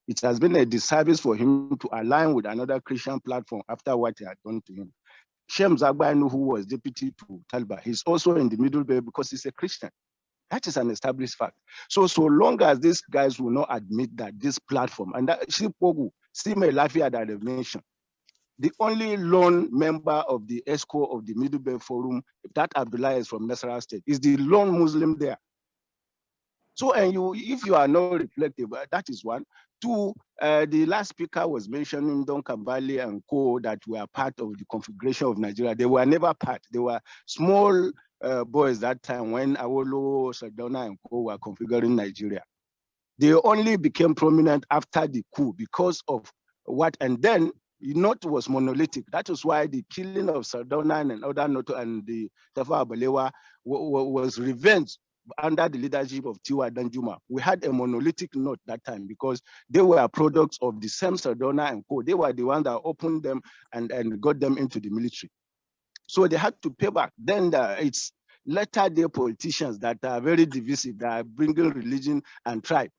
It has been a disservice for him to align with another Christian platform after what he had done to him. Shem Zagbainu, who was deputy to Talba, he's also in the Middle Belt because he's a Christian. That is an established fact. So long as these guys will not admit that this platform, and that Shipogu, Sime Lafia that they've mentioned, the only lone member of the ESCO of the Middle Belt Forum, that Abdullah is from Nasarawa State, is the lone Muslim there. So, and if you are not reflective, that is one. 2, the last speaker was mentioning Duncan Valley and Co. that were part of the configuration of Nigeria. They were never part. They were small boys that time when Awolo, Sardauna, and Co. were configuring Nigeria. They only became prominent after the coup because of what, and then North was monolithic. That is why the killing of Sardauna and other Noto and the Tafa Balewa was revenge under the leadership of Tiwa Danjuma. We had a monolithic North that time because they were products of the same Sardauna and Co. They were the ones that opened them and got them into the military. So they had to pay back. Then it's latter day politicians that are very divisive, that are bringing religion and tribe.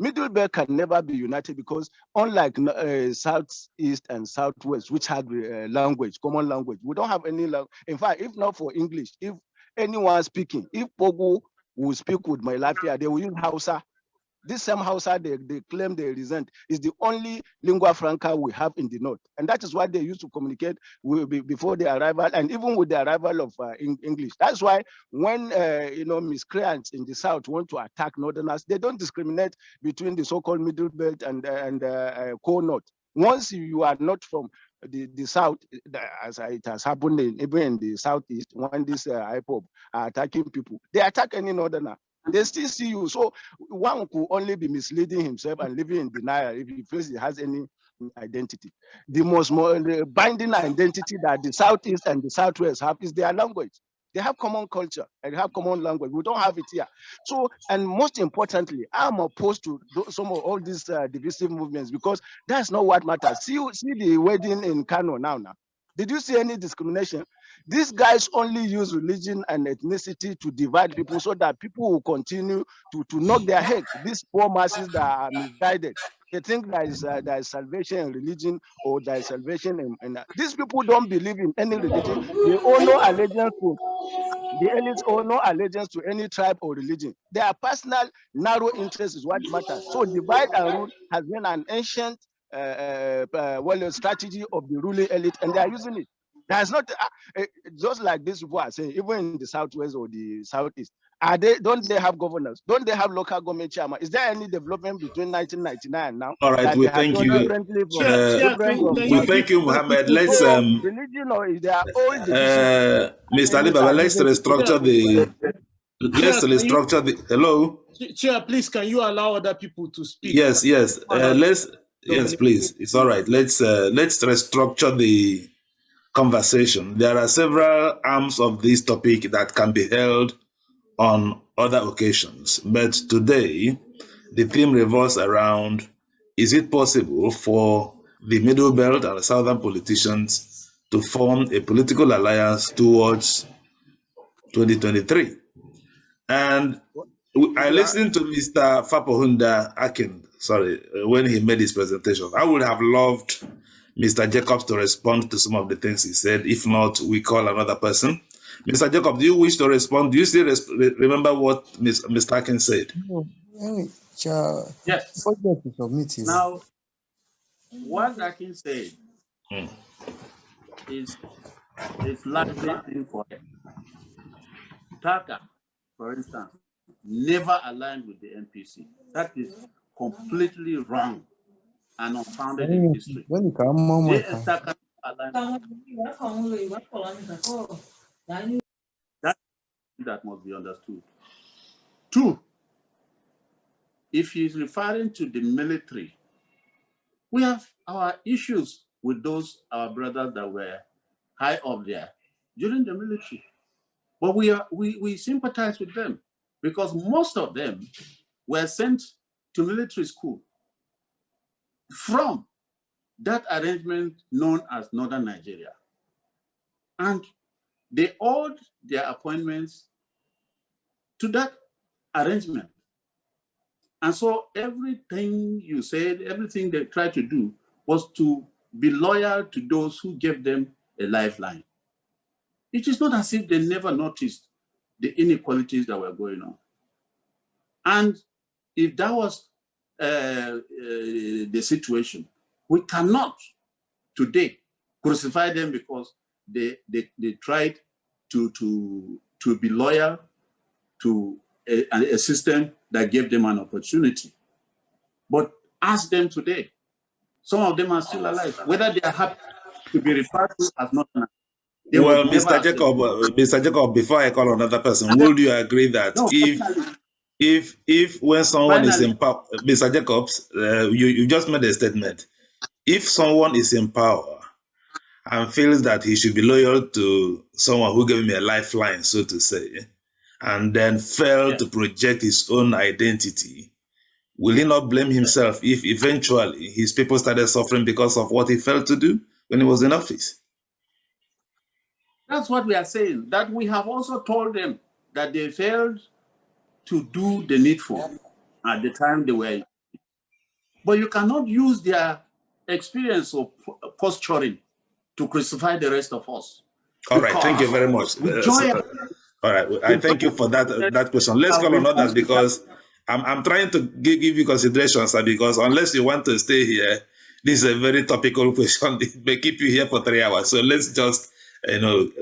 Middle Belt can never be united because unlike Southeast and Southwest, which had language, common language, we don't have any language. In fact, if not for English, if anyone speaking, if Pogo will speak with my Lafia, they will use Hausa. This same Hausa they claim they resent is the only lingua franca we have in the North. And that is what they used to communicate before the arrival and even with the arrival of English. That's why when miscreants in the South want to attack Northerners, they don't discriminate between the so-called Middle Belt and Core North. Once you are not from the South, as it has happened even in the Southeast, when these IPOB are attacking people, they attack any Northerner. They still see you. So one could only be misleading himself and living in denial if he feels he has any identity. The binding identity that the Southeast and the Southwest have is their language. They have common culture and have common language. We don't have it here. So, and most importantly, I'm opposed to some of all these divisive movements because that's not what matters. See the wedding in Kano now. Did you see any discrimination? These guys only use religion and ethnicity to divide people so that people will continue to knock their heads. These poor masses that are misguided. They think there is salvation in religion or there is salvation in these people don't believe in any religion. They owe no allegiance to the elites owe no allegiance to any tribe or religion. Their personal narrow interest is what matters. So divide and rule has been an ancient strategy of the ruling elite, and they are using it. There's not just like these people are saying, even in the Southwest or the Southeast. Don't they have governors? Don't they have local government chairman? Is there any development between 1999 and now? All right, we thank you. We thank you, Mohammed. Let's religion or is there old division? Mr. Alibaba, let's restructure the hello. Chair, please, can you allow other people to speak? Yes. Yes, please. It's all right. Let's restructure the conversation. There are several arms of this topic that can be held on other occasions, but today the theme revolves around: is it possible for the Middle Belt and the Southern politicians to form a political alliance towards 2023? And I listened to Mr. Fapohunda Akin, when he made his presentation. I would have loved Mr. Jacobs to respond to some of the things he said. If not, we call another person. Mr. Jacob, do you wish to respond? Do you still remember what Mr. Akin said? Yes. Now, what Akin said is largely incorrect. Taka, for instance, never aligned with the NPC. That is completely wrong and unfounded in history. That must be understood. Two, if he's referring to the military, we have our issues with those our brothers that were high up there during the military. But we sympathize with them because most of them were sent to military school from that arrangement known as Northern Nigeria. And they owed their appointments to that arrangement. And so everything you said, everything they tried to do was to be loyal to those who gave them a lifeline. It is not as if they never noticed the inequalities that were going on. And if that was the situation, we cannot today crucify them because they tried to be loyal to a system that gave them an opportunity. But ask them today, some of them are still alive, whether they are happy to be referred to as not. Well, Mr. Jacob, before I call another person, would you agree that if when someone is in power, Mr. Jacobs, you just made a statement. If someone is in power and feels that he should be loyal to someone who gave him a lifeline, so to say, and then failed to project his own identity, will he not blame himself if eventually his people started suffering because of what he failed to do when he was in office? That's what we are saying, that we have also told them that they failed to do the needful at the time they were. But you cannot use their experience of posturing to crucify the rest of us. All right, thank you very much. All right, I thank you for that question. Let's call on others because I'm trying to give you considerations, because unless you want to stay here, this is a very topical question. It may keep you here for 3 hours. So let's just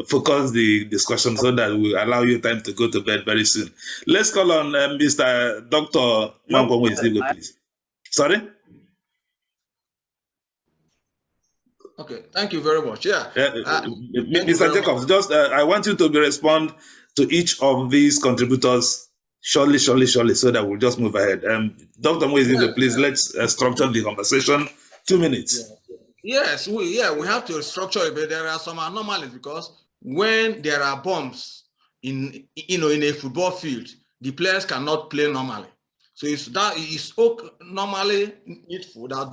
focus the discussion so that we allow you time to go to bed very soon. Let's call on Mr. Dr. Mankwongwe, please. Sorry? Okay, thank you very much. Yeah. Mr. Jacobs, just I want you to respond to each of these contributors Surely, so that we'll just move ahead. Dr. Moizibe, please let's structure the conversation. 2 minutes. Yes, we have to structure it, but there are some anomalies because when there are bombs in a football field, the players cannot play normally. So it's normally needful that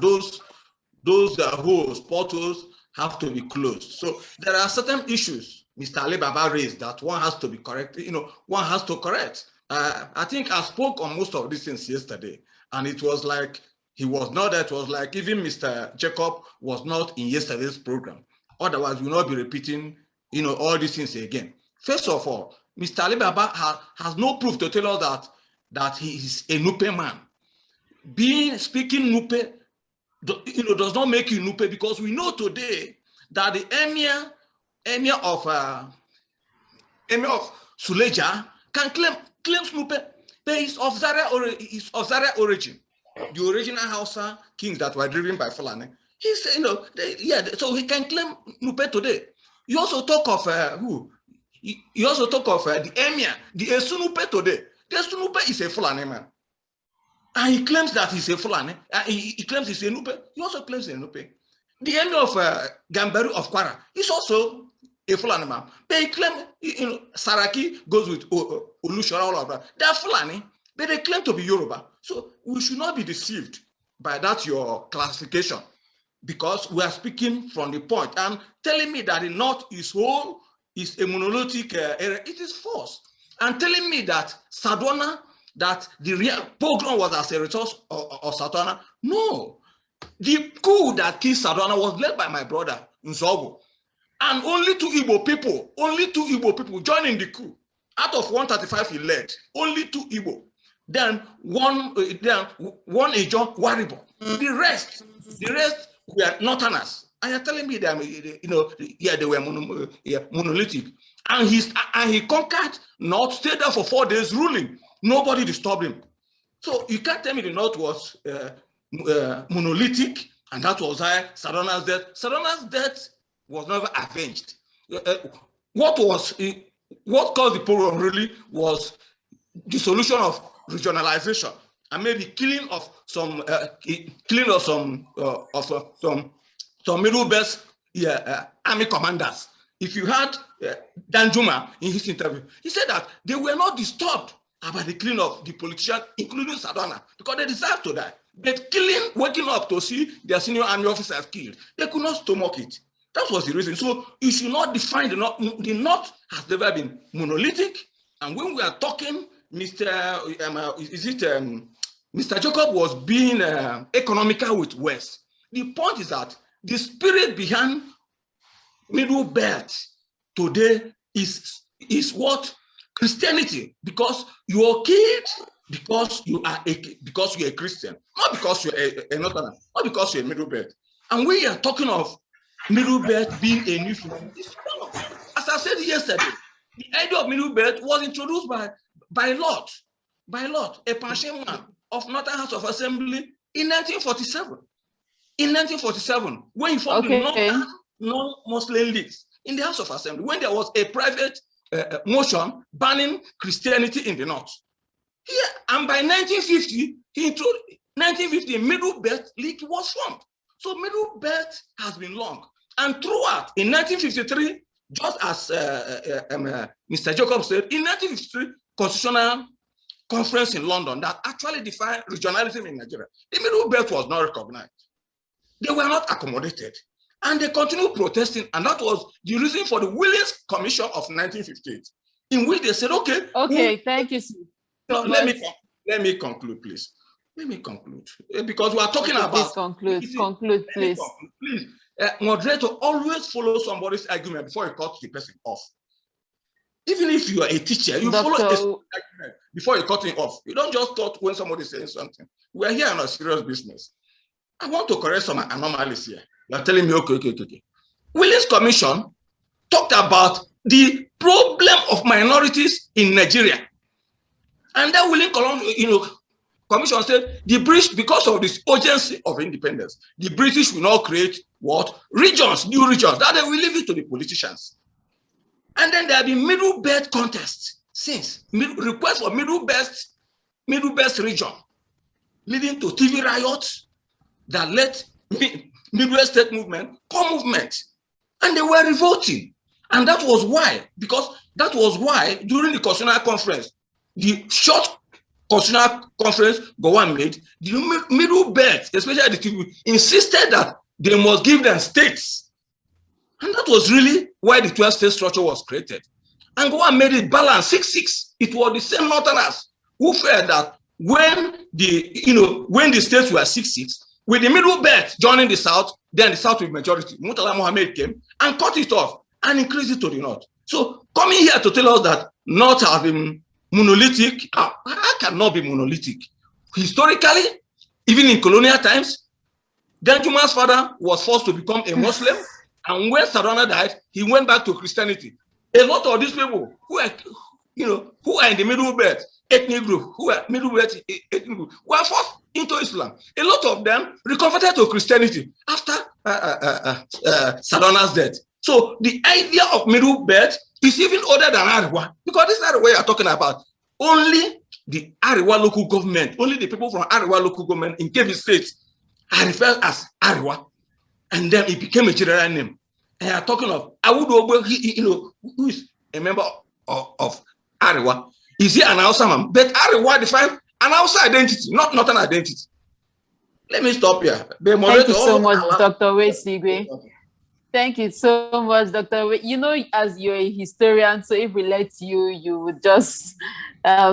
those holes, portals have to be closed. So there are certain issues Mr. Elombah raised that one has to be corrected. One has to correct. I think I spoke on most of these things yesterday, and it was like he was not there. It was like even Mr. Jacob was not in yesterday's program. Otherwise, we'll not be repeating, all these things again. First of all, Mr. Elombah has no proof to tell us that he is a Nupe man. Speaking Nupe, does not make you Nupe, because we know today that the emir of Suleja can claim Nupe, but he's of Zaria origin. The original Hausa kings that were driven by Fulani. He's, so he can claim Nupe today. You also talk of who? You also talk of the emir, the Esunupe today. The Esunupe is a Fulani man. And he claims that he's a Fulani. He claims he's a Nupe. He also claims he's a Nupe. The emir of Gambaru of Kwara is also a Fulani man. But he claims, Saraki goes with Olushara, all of that. They are Fulani, but they claim to be Yoruba. So we should not be deceived by that your classification, because we are speaking from the point. And telling me that the North is whole is a monolithic area, it is false. And telling me that Sadona, that the real pogrom was as a result of Sadona, no. The coup that killed Sadona was led by my brother Nzobo. And only two Igbo people joined in the coup. Out of 135 he led, only two Igbo. Then one Ijo Waribo. The rest were Northerners. And you're telling me that they were monolithic. And he conquered North, stayed there for 4 days ruling. Nobody disturbed him. So you can't tell me the North was monolithic, and that was why Sadona's death. Sadona's death was never avenged. What caused the problem really was the solution of regionalization, and maybe killing of some middle best army commanders. If you had Danjuma in his interview, he said that they were not disturbed about the killing of the politicians, including Sadona, because they deserve to die. But waking up to see their senior army officers killed, they could not stomach it. That was the reason. So you should not define the North. The North has never been monolithic. And when we are talking, Mr. Jacob was being economical with West. The point is that the spirit behind Middle Belt today is what? Christianity, because you are killed because you're a Christian, not because you're a Northerner, not because you're a Middle Belt. And we are talking of Middle Belt being a new phenomenon. As I said yesterday, the idea of Middle Belt was introduced by Lot, a Persian man of Northern House of Assembly in 1947. In 1947, when he formed the non-Muslim leagues in the House of Assembly, when there was a private motion banning Christianity in the North. And by 1950, Middle Belt League was formed. So Middle Belt has been long. And throughout, in 1953, just as Mr. Jacob said, in 1953, Constitutional Conference in London that actually defined regionalism in Nigeria, the Middle Belt was not recognized. They were not accommodated. And they continued protesting, and that was the reason for the Williams Commission of 1958, in which they said, okay, thank you. Let me conclude, please. Let me conclude, because we are talking about. Please conclude, please. Please, moderator, always follow somebody's argument before you cut the person off. Even if you are a teacher, you follow a argument before you cut him off. You don't just cut when somebody is saying something. We are here on a serious business. I want to correct some anomalies here. You are telling me, okay. Williams Commission talked about the problem of minorities in Nigeria. And that Williams Commission said the British, because of this urgency of independence, the British will not create what? Regions, new regions, that they will leave it to the politicians. And then there will be Middle Belt contests. since request for Middle Belt region, leading to TV riots that led Midwest State movement, core movement, and they were revolting. And that was why, during the Constitutional Conference, the short Constitutional Conference Gowon made, the Middle Belt, especially the TV, insisted that they must give them states. And that was really why the 12-state structure was created. And Gowon made it balanced 6-6. It was the same Northerners who felt that when the states were 6-6, with the Middle Belt joining the South, then the South with majority. Murtala Mohammed came and cut it off and increased it to the North. So coming here to tell us that North have been monolithic, I cannot be monolithic. Historically, even in colonial times, Danjuma's father was forced to become a Muslim, and when Sarana died, he went back to Christianity. A lot of these people who are in the Middle Belt ethnic group, who are Middle Belt ethnic group, were forced into Islam. A lot of them reconverted to Christianity after Sarana's death. So the idea of Middle Belt is even older than Ariwa, because this Ariwa you are talking about, only the Ariwa local government, only the people from Ariwa local government in Kebbi State are referred as Ariwa, and then it became a general name. And you are talking of Awudobo, who is a member of Ariwa. Is he an Hausa man? But Ariwa defines an Hausa identity, not an identity. Let me stop here. Thank you so much, Dr. Wesigwe. Thank you so much, Dr. You know, as you're a historian, so if we let you, you would just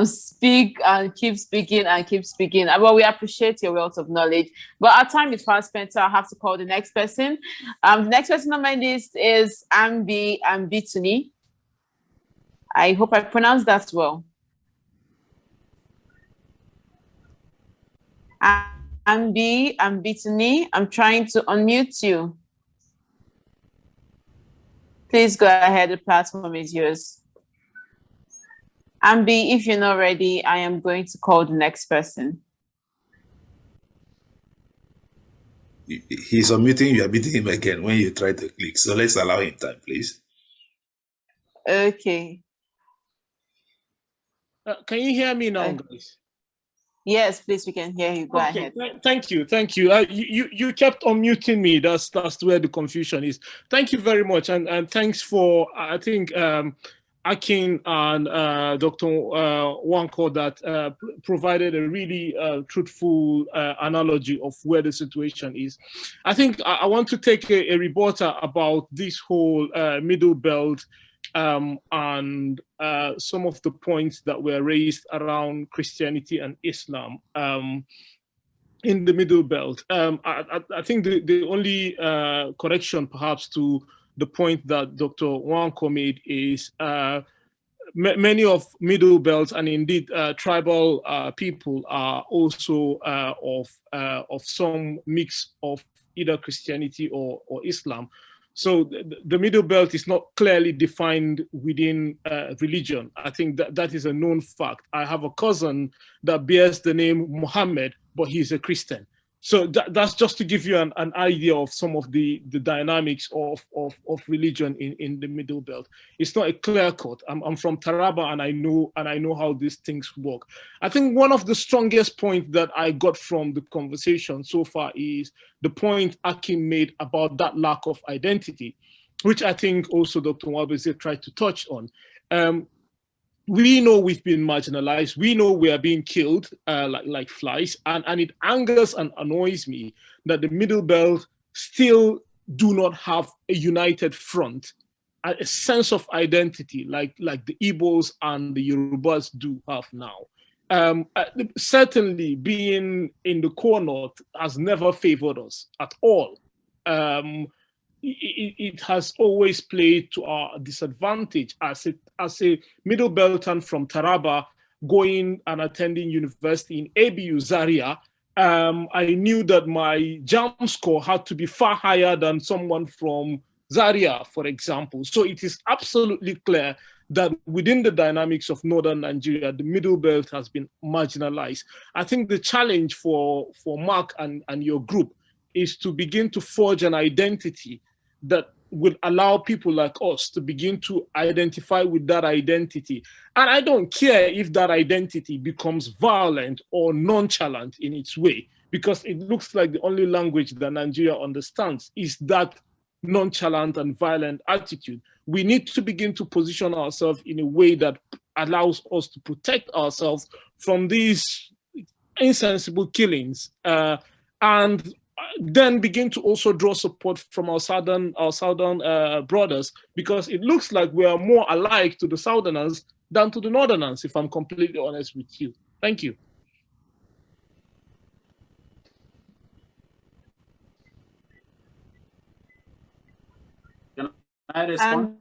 speak and keep speaking and keep speaking. Well, we appreciate your wealth of knowledge. But our time is fast spent, so I have to call the next person. The next person on my list is Ambi Ambituni. I hope I pronounced that well. Ambi Ambituni, I'm trying to unmute you. Please go ahead, the platform is yours. Ambi, if you're not ready, I am going to call the next person. He's unmuting, you are beating him again when you try to click. So let's allow him time, please. Okay. Can you hear me now, guys? Yes, please, we can hear you. Go ahead. Thank you. You kept unmuting me. That's where the confusion is. Thank you very much, and thanks for I think Akin and Dr. Wanko that provided a really truthful analogy of where the situation is. I think I want to take a rebuttal about this whole Middle Belt and some of the points that were raised around Christianity and Islam in the Middle Belt. I think the only correction perhaps to the point that Dr. Wanko made is many of Middle Belt and indeed tribal people are also of some mix of either Christianity or Islam. So the Middle Belt is not clearly defined within religion. I think that is a known fact. I have a cousin that bears the name Muhammad, but he's a Christian. So that's just to give you an idea of some of the dynamics of religion in the Middle Belt. It's not a clear cut. I'm from Taraba, and I know how these things work. I think one of the strongest points that I got from the conversation so far is the point Akin made about that lack of identity, which I think also Dr. Nwabeze tried to touch on. We know we've been marginalized. We know we are being killed like flies. And it angers and annoys me that the Middle Belt still do not have a united front, a sense of identity like the Igbos and the Yorubas do have now. Certainly being in the core north has never favored us at all. It has always played to our disadvantage as a Middle Beltan from Taraba going and attending university in ABU Zaria. I knew that my JAM score had to be far higher than someone from Zaria, for example. So it is absolutely clear that within the dynamics of Northern Nigeria, the Middle Belt has been marginalized. I think the challenge for Mark and your group is to begin to forge an identity that will allow people like us to begin to identify with that identity. And I don't care if that identity becomes violent or nonchalant in its way, because it looks like the only language that Nigeria understands is that nonchalant and violent attitude. We need to begin to position ourselves in a way that allows us to protect ourselves from these insensible killings, and then begin to also draw support from our southern brothers, because it looks like we are more alike to the southerners than to the northerners, if I'm completely honest with you. Thank you. Can I respond?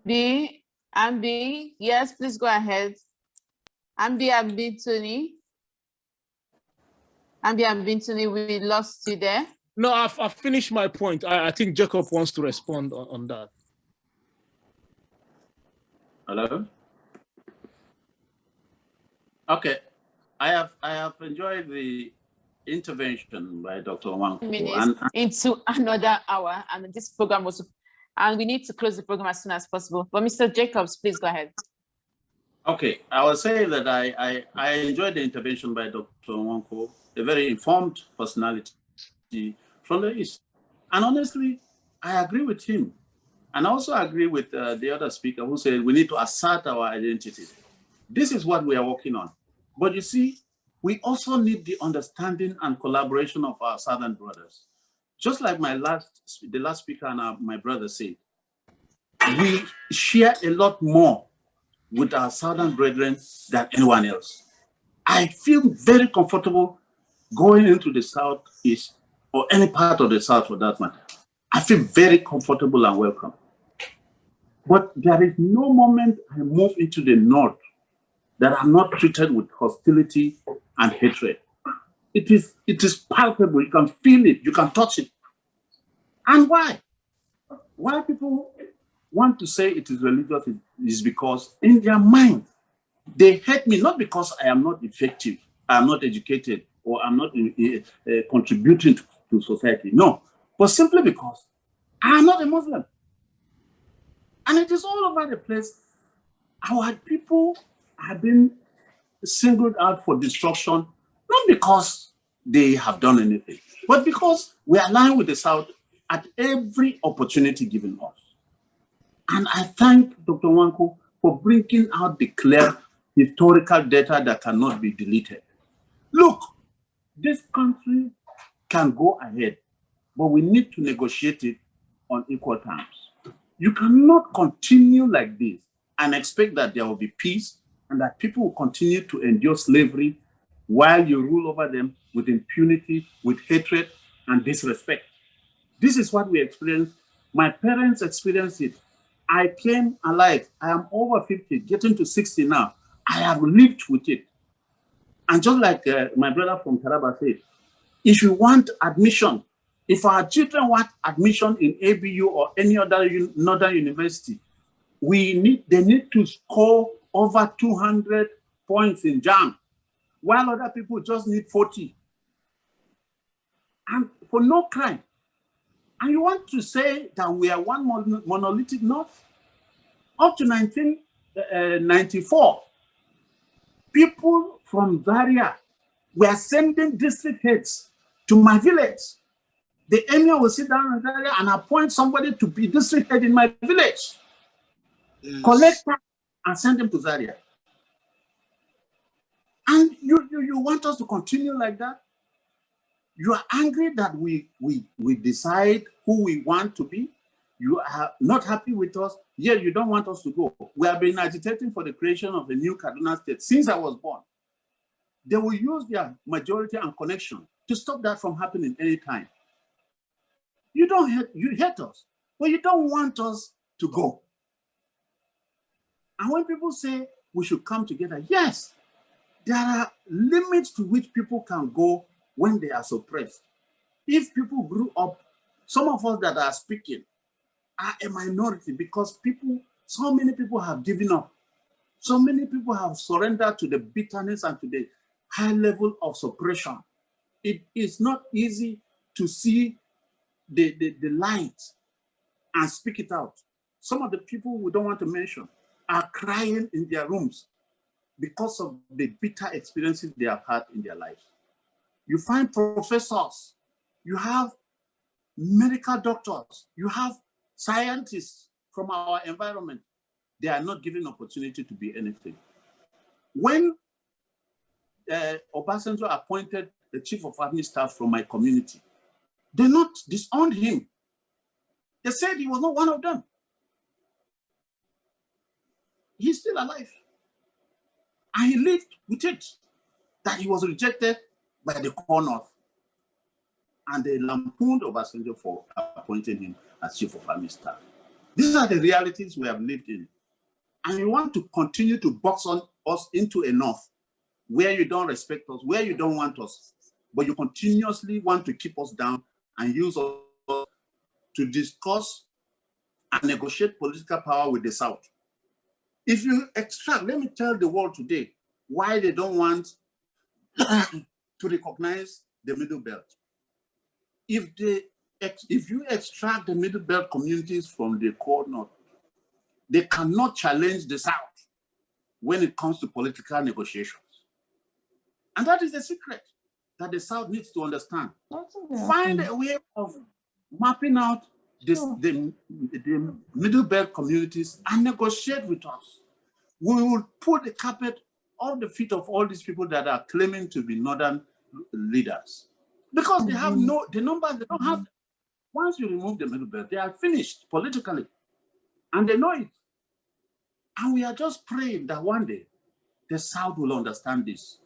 Ambi, yes, please go ahead. Ambi Tony. Ambi Tony, we lost you there. No, I've finished my point. I think Jacob wants to respond on that. Hello? Okay. I have enjoyed the intervention by Dr. Wanko. Minutes into another hour, and this program was, and we need to close the program as soon as possible. But Mr. Jacobs, please go ahead. Okay, I will say that I enjoyed the intervention by Dr. Wanko, a very informed personality from the East. And honestly, I agree with him. And I also agree with the other speaker who said we need to assert our identity. This is what we are working on. But you see, we also need the understanding and collaboration of our Southern brothers. Just like the last speaker and my brother said, we share a lot more with our Southern brethren than anyone else. I feel very comfortable going into the Southeast or any part of the South for that matter. I feel very comfortable and welcome. But there is no moment I move into the North that I'm not treated with hostility and hatred. It is palpable. You can feel it. You can touch it. And why? Why people want to say it is religious is because in their mind, they hate me not because I am not effective, I am not educated, or I'm not contributing to society. No, but simply because I am not a Muslim. And it is all over the place. Our people have been singled out for destruction, not because they have done anything, but because we align with the South at every opportunity given us. And I thank Dr. Wanko for bringing out the clear historical data that cannot be deleted. Look, this country can go ahead, but we need to negotiate it on equal terms. You cannot continue like this and expect that there will be peace and that people will continue to endure slavery while you rule over them with impunity, with hatred and disrespect. This is what we experienced. My parents experienced it. I came alive. I am over 50, getting to 60 now. I have lived with it. And just like my brother from Taraba said, if you want admission, if our children want admission in ABU or any other northern university, they need to score over 200 points in JAM, while other people just need 40. And for no crime. And you want to say that we are one monolithic North? Up to 1994, people from Zaria were sending district heads to my village. The emir will sit down in Zaria and appoint somebody to be district head in my village. Yes. Collect that and send them to Zaria. And you want us to continue like that? You are angry that we decide who we want to be. You are not happy with us, yet you don't want us to go. We have been agitating for the creation of a new Kaduna state since I was born. They will use their majority and connection to stop that from happening anytime. You hate us, but you don't want us to go. And when people say we should come together, yes, there are limits to which people can go when they are suppressed. If people grew up, some of us that are speaking are a minority because so many people have given up. So many people have surrendered to the bitterness and to the high level of suppression. It is not easy to see the light and speak it out. some of the people we don't want to mention are crying in their rooms because of the bitter experiences they have had in their lives. You find professors, you have medical doctors, you have scientists from our environment. They are not given opportunity to be anything. When Obasanjo appointed the chief of army staff from my community, they not disowned him. They said he was not one of them. He's still alive. And he lived with it, that he was rejected by the core North. And they lampooned Obasanjo for appointing him as chief of army staff. These are the realities we have lived in. And you want to continue to box on us into a North where you don't respect us, where you don't want us, but you continuously want to keep us down and use us to discuss and negotiate political power with the South. If you extract, let me tell the world today why they don't want to recognize the Middle Belt. If you extract the Middle Belt communities from the core North, they cannot challenge the South when it comes to political negotiations. And that is the secret that the South needs to understand. Find a way of mapping out the Middle Belt communities and negotiate with us. We will put the carpet on the feet of all these people that are claiming to be Northern leaders. Because they have the numbers, they don't have. Once you remove the Middle Belt, they are finished politically. And they know it. And we are just praying that one day the South will understand this.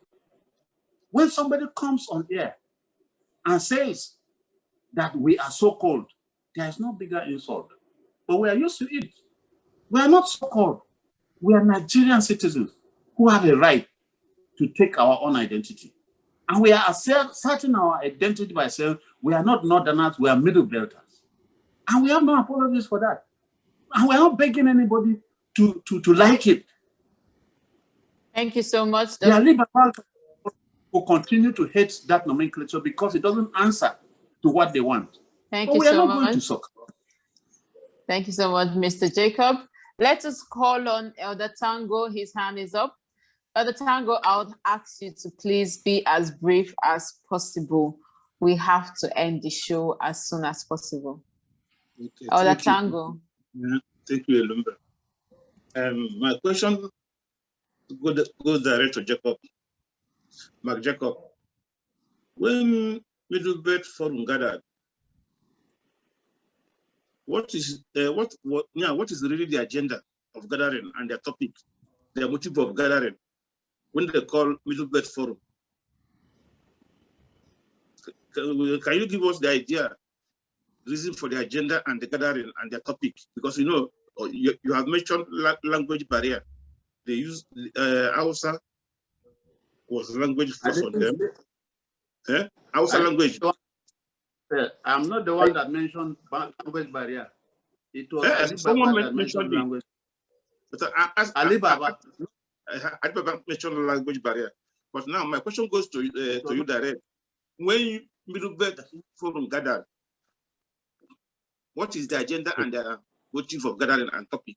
When somebody comes on air and says that we are so cold, there is no bigger insult. But we are used to it. We are not so cold. We are Nigerian citizens who have a right to take our own identity. And we are asserting our identity by saying we are not Northerners, we are Middle Belters. And we have no apologies for that. And we are not begging anybody to like it. Thank you so much. There are liberals who continue to hate that nomenclature because it doesn't answer to what they want. Thank you we are so not going to much. suck. Thank you so much, Mr. Jacob. Let us call on Elder Tango. His hand is up. Elder Tango, I would ask you to please be as brief as possible. We have to end the show as soon as possible. Okay, Elder Tango. Yeah, thank you, Elombah. My question goes direct to Jacob. Mark Jacob, when Middle Belt Forum gathered, what is really the agenda of gathering and their topic, their motive of gathering when they call Middle Belt Forum? Can you give us the idea, reason for the agenda and the gathering and their topic? Because you have mentioned language barrier. They use Hausa was language for them. Hausa language. I'm not the one that mentioned language barrier. It was someone that mentioned language. Alibaba mentioned language barrier. But now my question goes to you direct. When Middle Belt Forum gathered, what is the agenda and the motive of gathering and topic?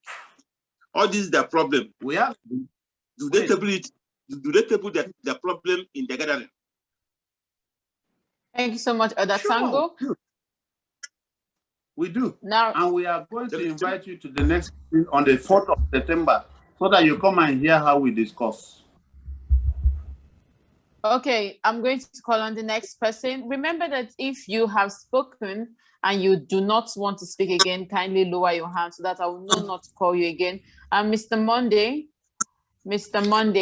All this is the problem. Do they table it? Do they table the problem in the gathering? Thank you so much, Elder Tango. We do. Now, and we are going to invite you to the next meeting on the 4th of September so that you come and hear how we discuss. Okay, I'm going to call on the next person. Remember that if you have spoken and you do not want to speak again, kindly lower your hand so that I will know not to call you again. Mr. Monday,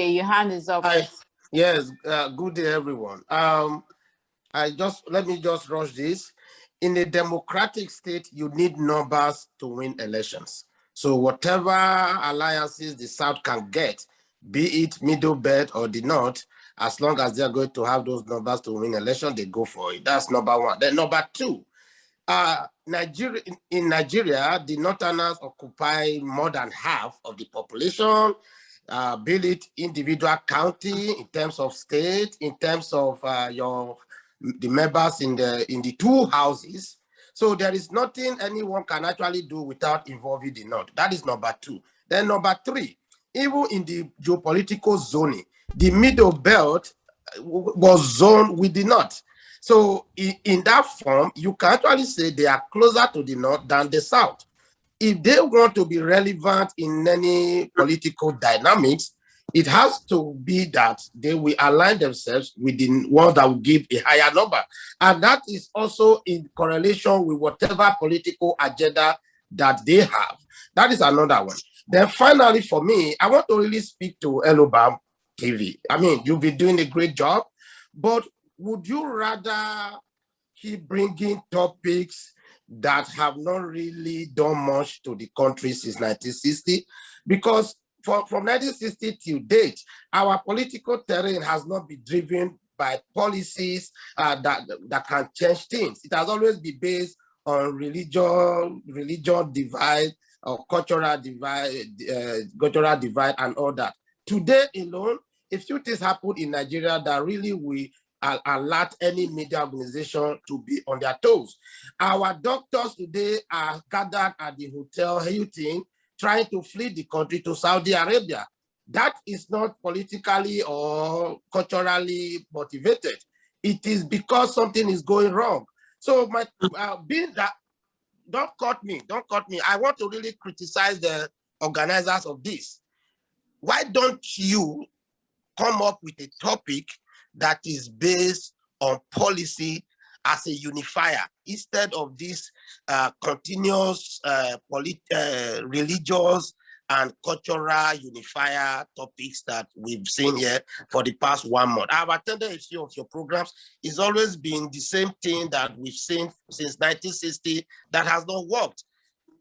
your hand is up. Hi. Yes, good day, everyone. Let me just rush this. In a democratic state, you need numbers to win elections. So whatever alliances the South can get, be it Middle Belt or the North, as long as they're going to have those numbers to win election, they go for it. That's number one. Then number two, in Nigeria, the Northerners occupy more than half of the population, be it individual county, in terms of state, in terms of the members in the two houses. So there is nothing anyone can actually do without involving the North. That is number two. Then number three, even in the geopolitical zoning, the Middle Belt was zoned with the North. So in that form, you can actually say they are closer to the North than the South. If they want to be relevant in any political dynamics, it has to be that they will align themselves with the ones that will give a higher number. And that is also in correlation with whatever political agenda that they have. That is another one. Then finally, for me, I want to really speak to Elombah TV. I mean, you'll be doing a great job, but would you rather keep bringing topics that have not really done much to the country since 1960? Because from 1960 till date, our political terrain has not been driven by policies that can change things. It has always been based on religion divide or cultural divide and all that. Today alone, a few things happened in Nigeria that really will alert any media organization to be on their toes. Our doctors today are gathered at the Hotel Hilton trying to flee the country to Saudi Arabia. That is not politically or culturally motivated. It is because something is going wrong. So my being that, don't cut me. I want to really criticize the organizers of this. Why don't you come up with a topic that is based on policy as a unifier instead of this continuous religious and cultural unifier topics that we've seen here for the past 1 month? I've attended a few of your programs. It's always been the same thing that we've seen since 1960 that has not worked.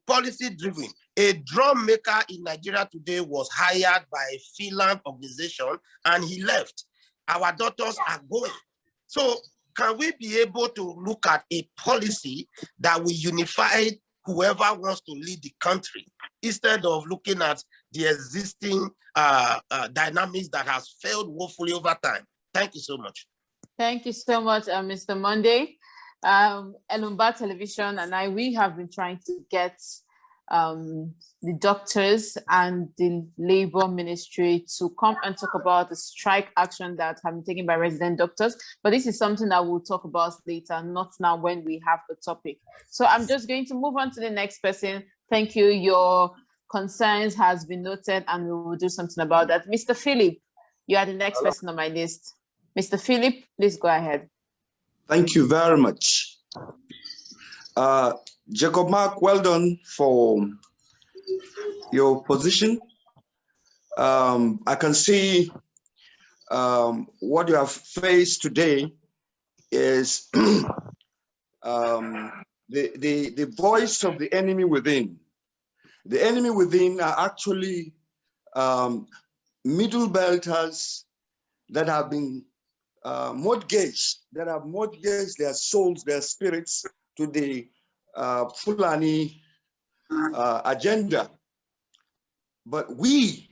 Policy driven. A drum maker in Nigeria today was hired by a freelance organization and he left. Our daughters are going. So can we be able to look at a policy that will unify whoever wants to lead the country instead of looking at the existing dynamics that has failed woefully over time? Thank you so much. Thank you so much, Mr. Monday. Elombah Television and we have been trying to get the doctors and the labor ministry to come and talk about the strike action that have been taken by resident doctors. But this is something that we'll talk about later, not now when we have the topic. So I'm just going to move on to the next person. Thank you. Your concerns has been noted and we will do something about that. Mr. Philip, you are the next person on my list. Mr. Philip, please go ahead. Thank you very much. Jacob Mark, well done for your position. I can see what you have faced today is the voice of the enemy within. The enemy within are actually middle belters that have been mortgaged their souls, their spirits to the Fulani agenda. But we,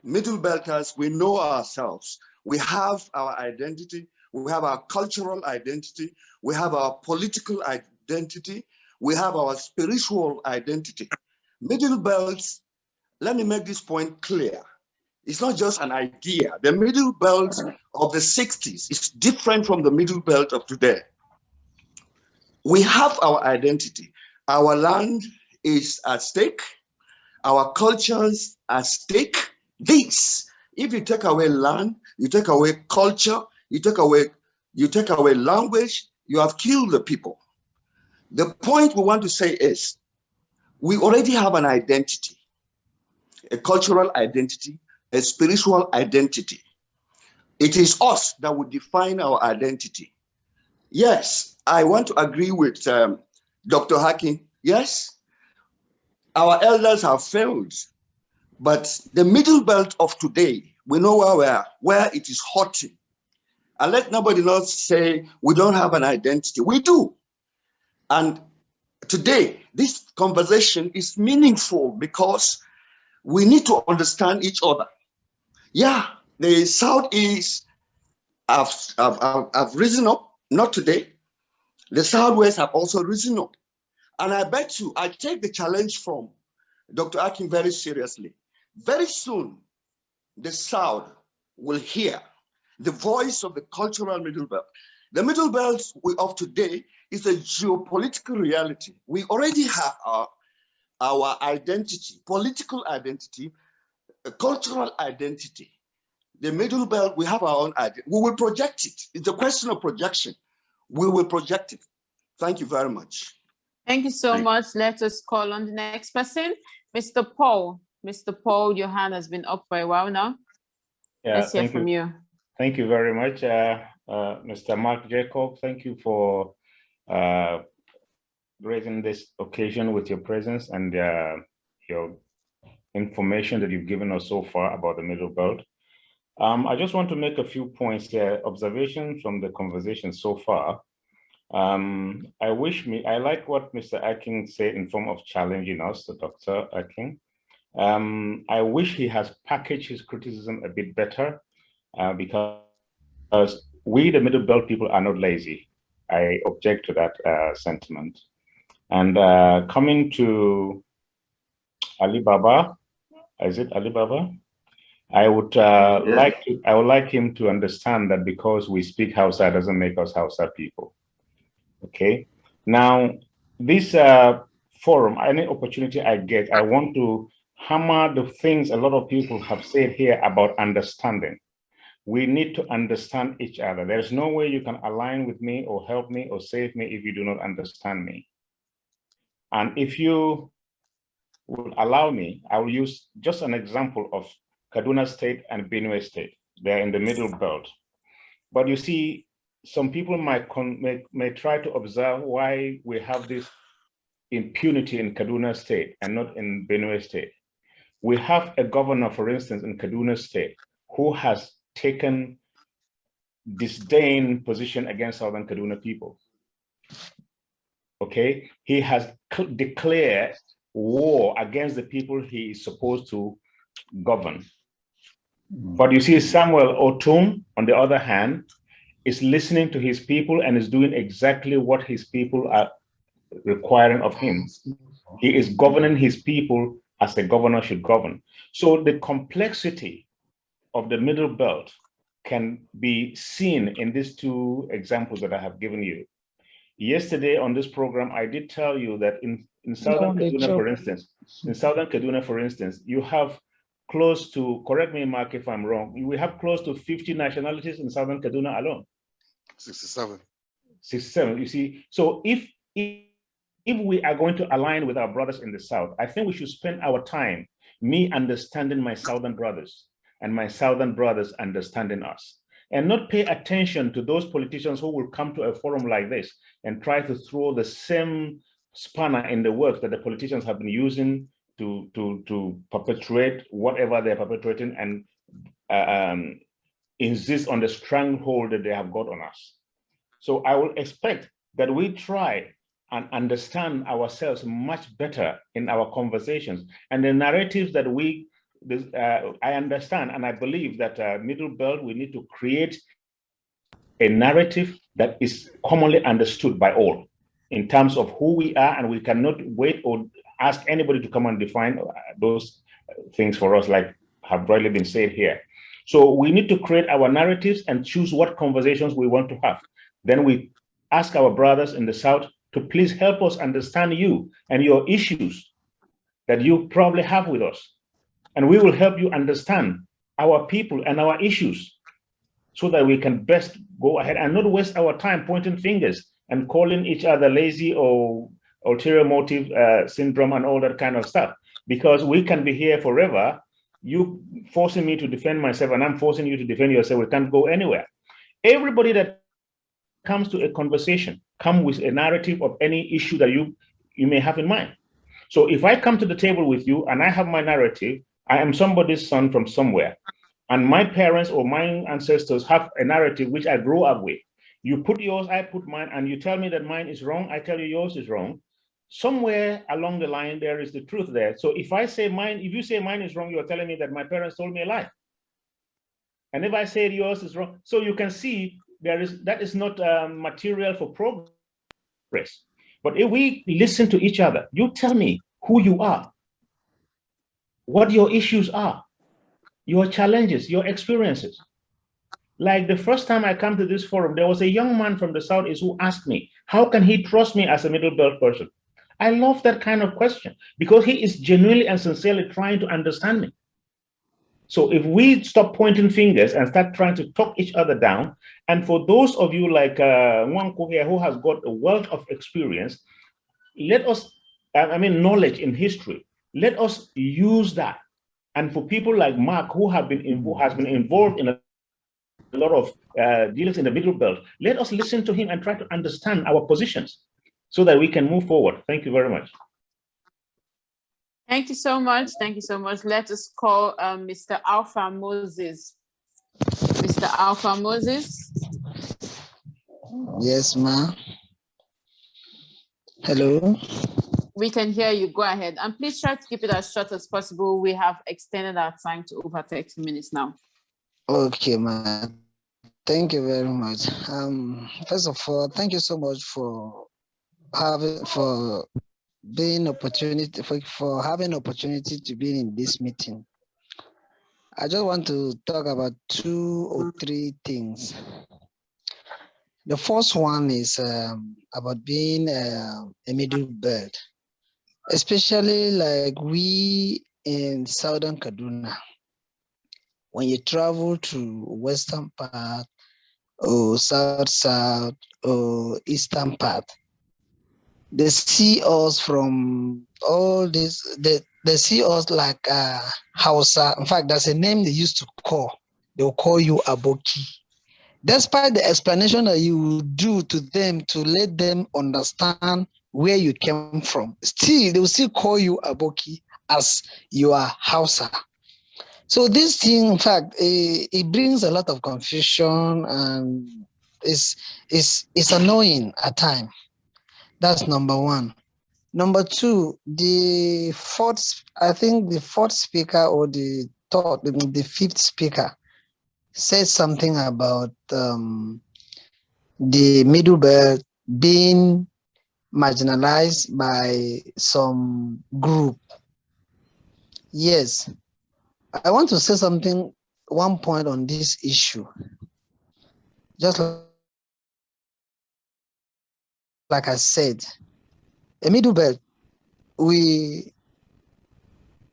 middle belters, we know ourselves. We have our identity. We have our cultural identity. We have our political identity. We have our spiritual identity. Middle belts, let me make this point clear. It's not just an idea. The middle belt of the 60s is different from the middle belt of today. We have our identity. Our land is at stake. Our cultures are at stake. This, if you take away land, you take away culture, you take away language, you have killed the people. The point we want to say is, we already have an identity, a cultural identity, a spiritual identity. It is us that would define our identity. Yes, I want to agree with Dr. Hacking. Yes, our elders have failed, but the middle belt of today, we know where we are, where it is hurting. And let nobody not say we don't have an identity. We do. And today, this conversation is meaningful because we need to understand each other. Yeah, the Southeast have risen up, not today. The Southwest have also risen up. And I bet you, I take the challenge from Dr. Akin very seriously. Very soon, the South will hear the voice of the cultural Middle Belt. The Middle Belt of today is a geopolitical reality. We already have our identity, political identity, a cultural identity. The Middle Belt, we have our own identity. We will project it. It's a question of projection. We will project it. Thank you very much. Thank you so much. Let us call on the next person. Mr. Paul. Mr. Paul, your hand has been up for a while now. Yeah, let's hear from you. Thank you very much, Mr. Mark Jacob. Thank you for raising this occasion with your presence and your information that you've given us so far about the Middle Belt. I just want to make a few points here, observations from the conversation so far. I like what Mr. Akin said in form of challenging us, Dr. Akin. I wish he has packaged his criticism a bit better because we, the Middle Belt people, are not lazy. I object to that sentiment. And coming to Alibaba, is it Alibaba? I would like him to understand that because we speak Hausa doesn't make us Hausa people. Okay. Now, this forum, any opportunity I get, I want to hammer the things a lot of people have said here about understanding. We need to understand each other. There's no way you can align with me or help me or save me if you do not understand me. And if you will allow me, I will use just an example of Kaduna State and Benue State. They're in the Middle Belt. But you see, some people may try to observe why we have this impunity in Kaduna State and not in Benue State. We have a governor, for instance, in Kaduna State, who has taken disdain position against Southern Kaduna people. Okay, he has declared war against the people he is supposed to govern. But you see, Samuel Otum, on the other hand, is listening to his people and is doing exactly what his people are requiring of him. He is governing his people as a governor should govern. So the complexity of the Middle Belt can be seen in these two examples that I have given you. Yesterday on this program, I did tell you that in Southern Kaduna, for instance, you have close to, correct me, Mark, if I'm wrong, we have close to 50 nationalities in Southern Kaduna alone. 67. 67, you see. So if we are going to align with our brothers in the South, I think we should spend our time, me understanding my Southern brothers and my Southern brothers understanding us, and not pay attention to those politicians who will come to a forum like this and try to throw the same spanner in the works that the politicians have been using to perpetuate whatever they're perpetuating and insist on the stranglehold that they have got on us. So I will expect that we try and understand ourselves much better in our conversations and the narratives that I understand and I believe that Middle Belt, we need to create a narrative that is commonly understood by all in terms of who we are, and we cannot wait or ask anybody to come and define those things for us like have rightly been said here. So we need to create our narratives and choose what conversations we want to have. Then we ask our brothers in the South to please help us understand you and your issues that you probably have with us. And we will help you understand our people and our issues so that we can best go ahead and not waste our time pointing fingers and calling each other lazy or ulterior motive syndrome and all that kind of stuff. Because we can be here forever, you forcing me to defend myself and I'm forcing you to defend yourself. We can't go anywhere. Everybody that comes to a conversation, come with a narrative of any issue that you may have in mind. So if I come to the table with you and I have my narrative, I am somebody's son from somewhere, and my parents or my ancestors have a narrative which I grew up with. You put yours, I put mine, and you tell me that mine is wrong, I tell you yours is wrong. Somewhere along the line, there is the truth there. So if I say mine, if you say mine is wrong, you're telling me that my parents told me a lie. And if I say yours is wrong, so you can see that is not material for progress. But if we listen to each other, you tell me who you are, what your issues are, your challenges, your experiences. Like the first time I come to this forum, there was a young man from the Southeast who asked me, how can he trust me as a middle belt person? I love that kind of question because he is genuinely and sincerely trying to understand me. So if we stop pointing fingers and start trying to talk each other down, and for those of you like Nwanko here who has got a wealth of experience, let us, I mean, knowledge in history, let us use that. And for people like Mark who has been involved in a lot of dealings in the middle belt, let us listen to him and try to understand our positions so that we can move forward. Thank you very much. Thank you so much. Thank you so much. Let us call Mr. Alpha Moses. Mr. Alpha Moses. Yes, ma'am. Hello. We can hear you. Go ahead. And please try to keep it as short as possible. We have extended our time to over 30 minutes now. Okay, ma'am. Thank you very much. First of all, thank you so much for having opportunity to be in this meeting. I just want to talk about 2 or 3 things. The first one is about being a middle belt, especially like we in Southern Kaduna. When you travel to Western part or South or Eastern part, they see us from all this, they see us like Hausa. In fact, that's a name they used to call. They'll call you Aboki. Despite the explanation that you do to them to let them understand where you came from, still, they will still call you Aboki as you are Hausa. So this thing, in fact, it brings a lot of confusion and it's annoying at times. That's number one. Number two, the fourth speaker or the fifth speaker said something about the middle belt being marginalized by some group. Yes, I want to say one point on this issue. Just like I said, a middle belt, we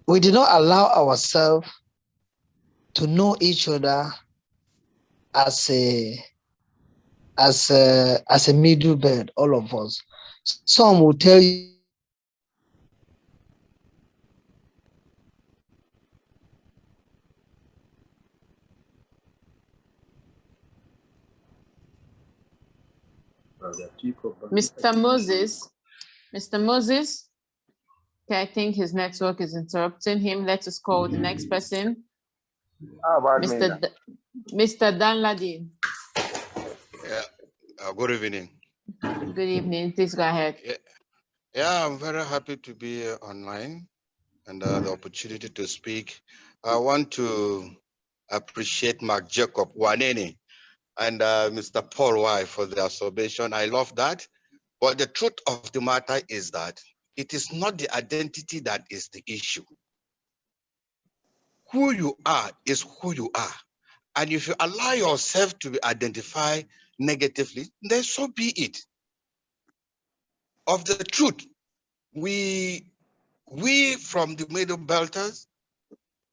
did not allow ourselves to know each other as a middle belt, all of us. Some will tell you Mr. Moses, okay, I think his network is interrupting him. Let us call the next person. Mr. Danladi. Yeah, good evening. Good evening. Please go ahead. Yeah, I'm very happy to be online and the opportunity to speak. I want to appreciate Mark Jacob Wanene and Mr. Paul Y for their observation. I love that. But the truth of the matter is that it is not the identity that is the issue. Who you are is who you are. And if you allow yourself to be identified negatively, then so be it. Of the truth, we from the middle belters,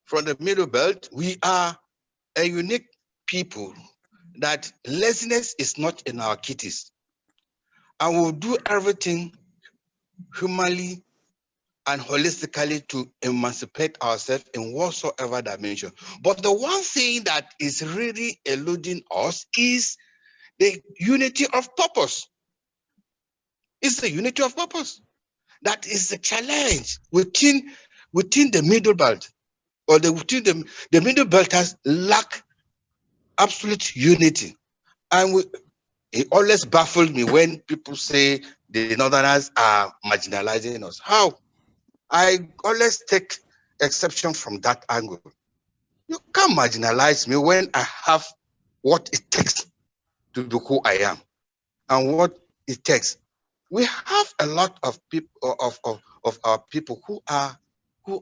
from the middle belt, we are a unique people that laziness is not in our kitties. And we'll do everything humanly and holistically to emancipate ourselves in whatsoever dimension. But the one thing that is really eluding us is the unity of purpose. It's the unity of purpose. That is the challenge within the middle belt, or within the middle belters lack absolute unity. And it always baffled me when people say the Northerners are marginalizing us. How? I always take exception from that angle. You can't marginalize me when I have what it takes to be who I am and what it takes we have a lot of people of our people who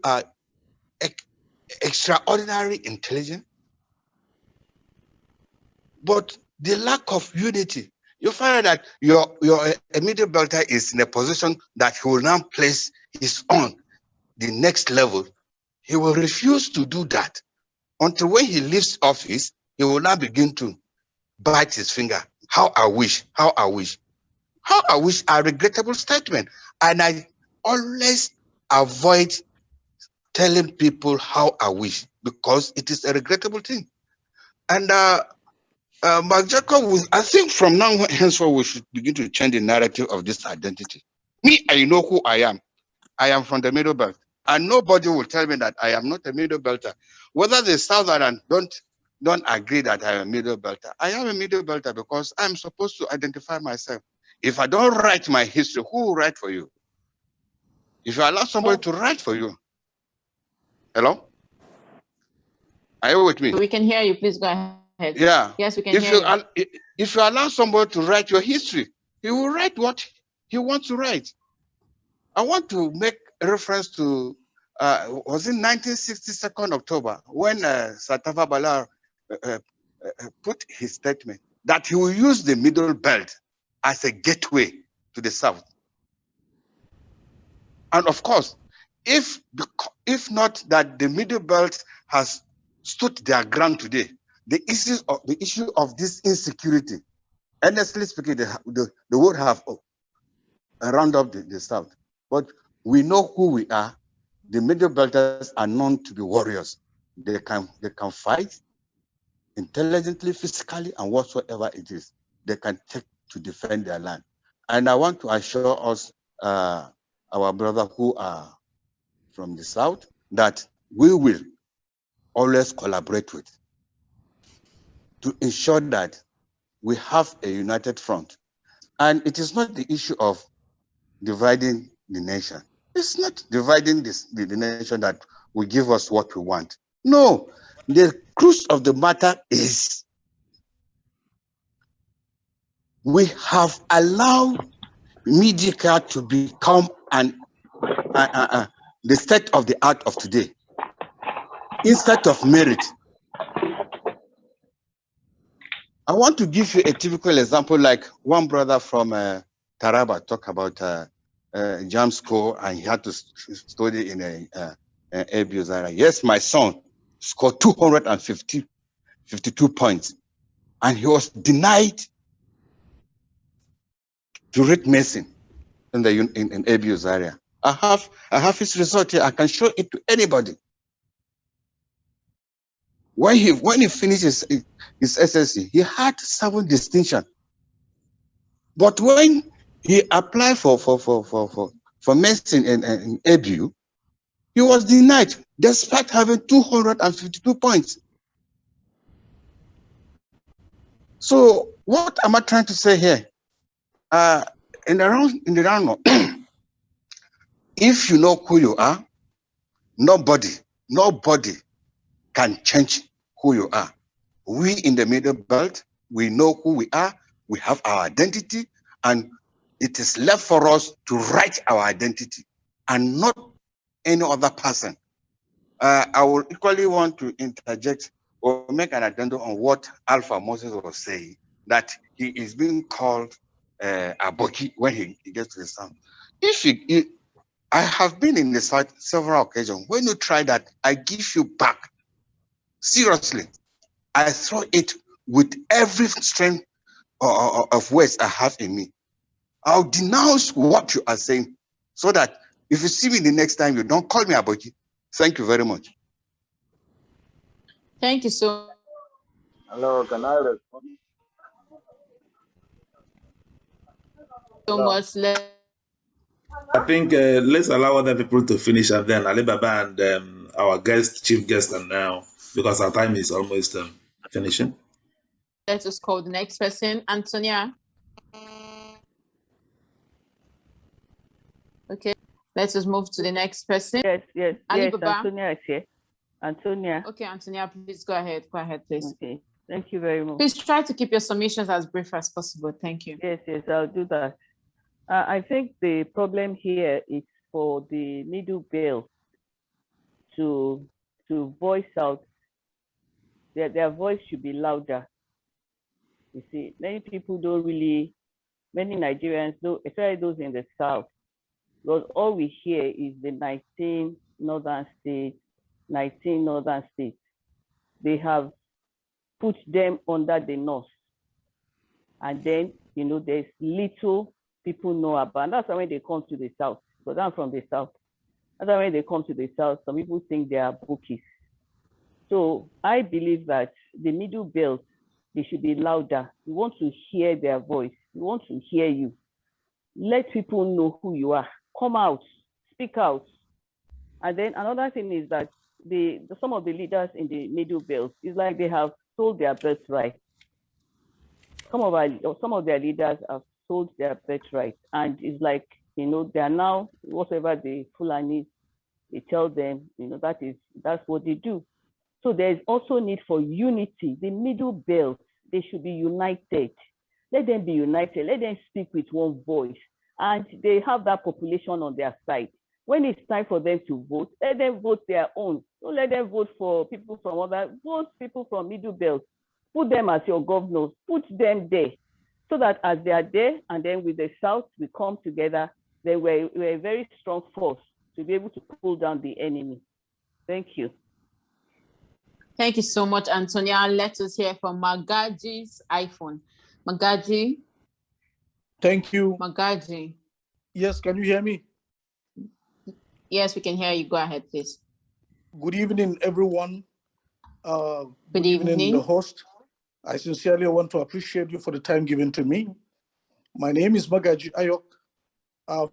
are extraordinary intelligent, but the lack of unity. You find that your a middle belter is in a position that he will now place his own the next level. He will refuse to do that until when he leaves office, he will now begin to bite his finger. How I wish, how I wish. How I wish are regrettable statement. And I always avoid telling people how I wish because it is a regrettable thing. And Mark Jacob, I think from now henceforth we should begin to change the narrative of this identity. Me, I know who I am. I am from the Middle Belt. And nobody will tell me that I am not a Middle Belter. Whether the Southern don't agree that I am a Middle Belter. I am a Middle Belter because I'm supposed to identify myself. If I don't write my history, who will write for you? If you allow somebody to write for you. Hello? Are you with me? We can hear you. Please go ahead. Yeah. Yes, we can hear you. If you allow somebody to write your history, he will write what he wants to write. I want to make a reference to, was in 1962 October, when Satafa Bala put his statement that he will use the Middle Belt as a gateway to the South. And of course, if not that the Middle Belt has stood their ground today, the issue of this insecurity, honestly speaking, the world have round up the South. But we know who we are. The Middle Belters are known to be warriors. They can fight intelligently, physically, and whatsoever it is. They can take to defend their land. And I want to assure us, our brothers who are from the South, that we will always collaborate with to ensure that we have a united front. And it is not the issue of dividing the nation. It's not dividing the nation that will give us what we want. No, the crux of the matter is we have allowed media to become the state of the art of today instead of merit. I want to give you a typical example, like one brother from Taraba talked about jam score, and he had to study in a abuse area. Yes, my son scored 252 points, and he was denied to read medicine in the in abuse area. I have his result here. I can show it to anybody. When he finished his SSC, he had 7 distinctions. But when he applied for medicine in ABU, he was denied despite having 252 points. So what am I trying to say here? In the round, if you know who you are, nobody can change who you are. We in the Middle Belt, we know who we are, we have our identity, and it is left for us to write our identity and not any other person. I would equally want to interject or make an addendum on what Alpha Moses was saying, that he is being called Aboki when he gets to the South. I have been in the South several occasions. When you try that, I give you back. Seriously, I throw it with every strength of words I have in me. I'll denounce what you are saying so that if you see me the next time, you don't call me Aboki. Thank you very much. Thank you so Hello, can I respond? much. I think let's allow other people to finish, and then Ali Baba and our chief guest, and now because our time is almost finishing. Let us call the next person, Antonia. Okay, let's just move to the next person. Yes, Ali Baba. Antonia is here. Antonia. Okay, Antonia, please go ahead. Go ahead, please. Okay, thank you very much. Please try to keep your submissions as brief as possible. Thank you. Yes, I'll do that. I think the problem here is for the middle belt to voice out. Their voice should be louder. You see, many people don't really, many Nigerians, especially those in the South, because all we hear is the 19 northern states. They have put them under the North. And then, there's little people know about. And that's why when they come to the South, because I'm from the South, that's why when they come to the South, some people think they are bookies. So I believe that the middle belt, they should be louder. We want to hear their voice. We want to hear you. Let people know who you are. Come out, speak out. And then another thing is that some of the leaders in the middle belt, it's like they have sold their birthright. Some of their leaders have sold their birthright, and it's like, they are now, whatever the Fulanis, they tell them, that's what they do. So there's also need for unity. The middle belt, they should be united. Let them be united. Let them speak with one voice. And they have that population on their side. When it's time for them to vote, let them vote their own. Don't let them vote for people from vote people from middle belt. Put them as your governors. Put them there. So that as they are there, and then with the South, we come together, then we're a very strong force to be able to pull down the enemy. Thank you. Thank you so much, Antonia. Let us hear from Magaji's iPhone. Magaji. Thank you. Magaji. Yes, can you hear me? Yes, we can hear you. Go ahead, please. Good evening, everyone. Good evening, the host. I sincerely want to appreciate you for the time given to me. My name is Magaji Ayok,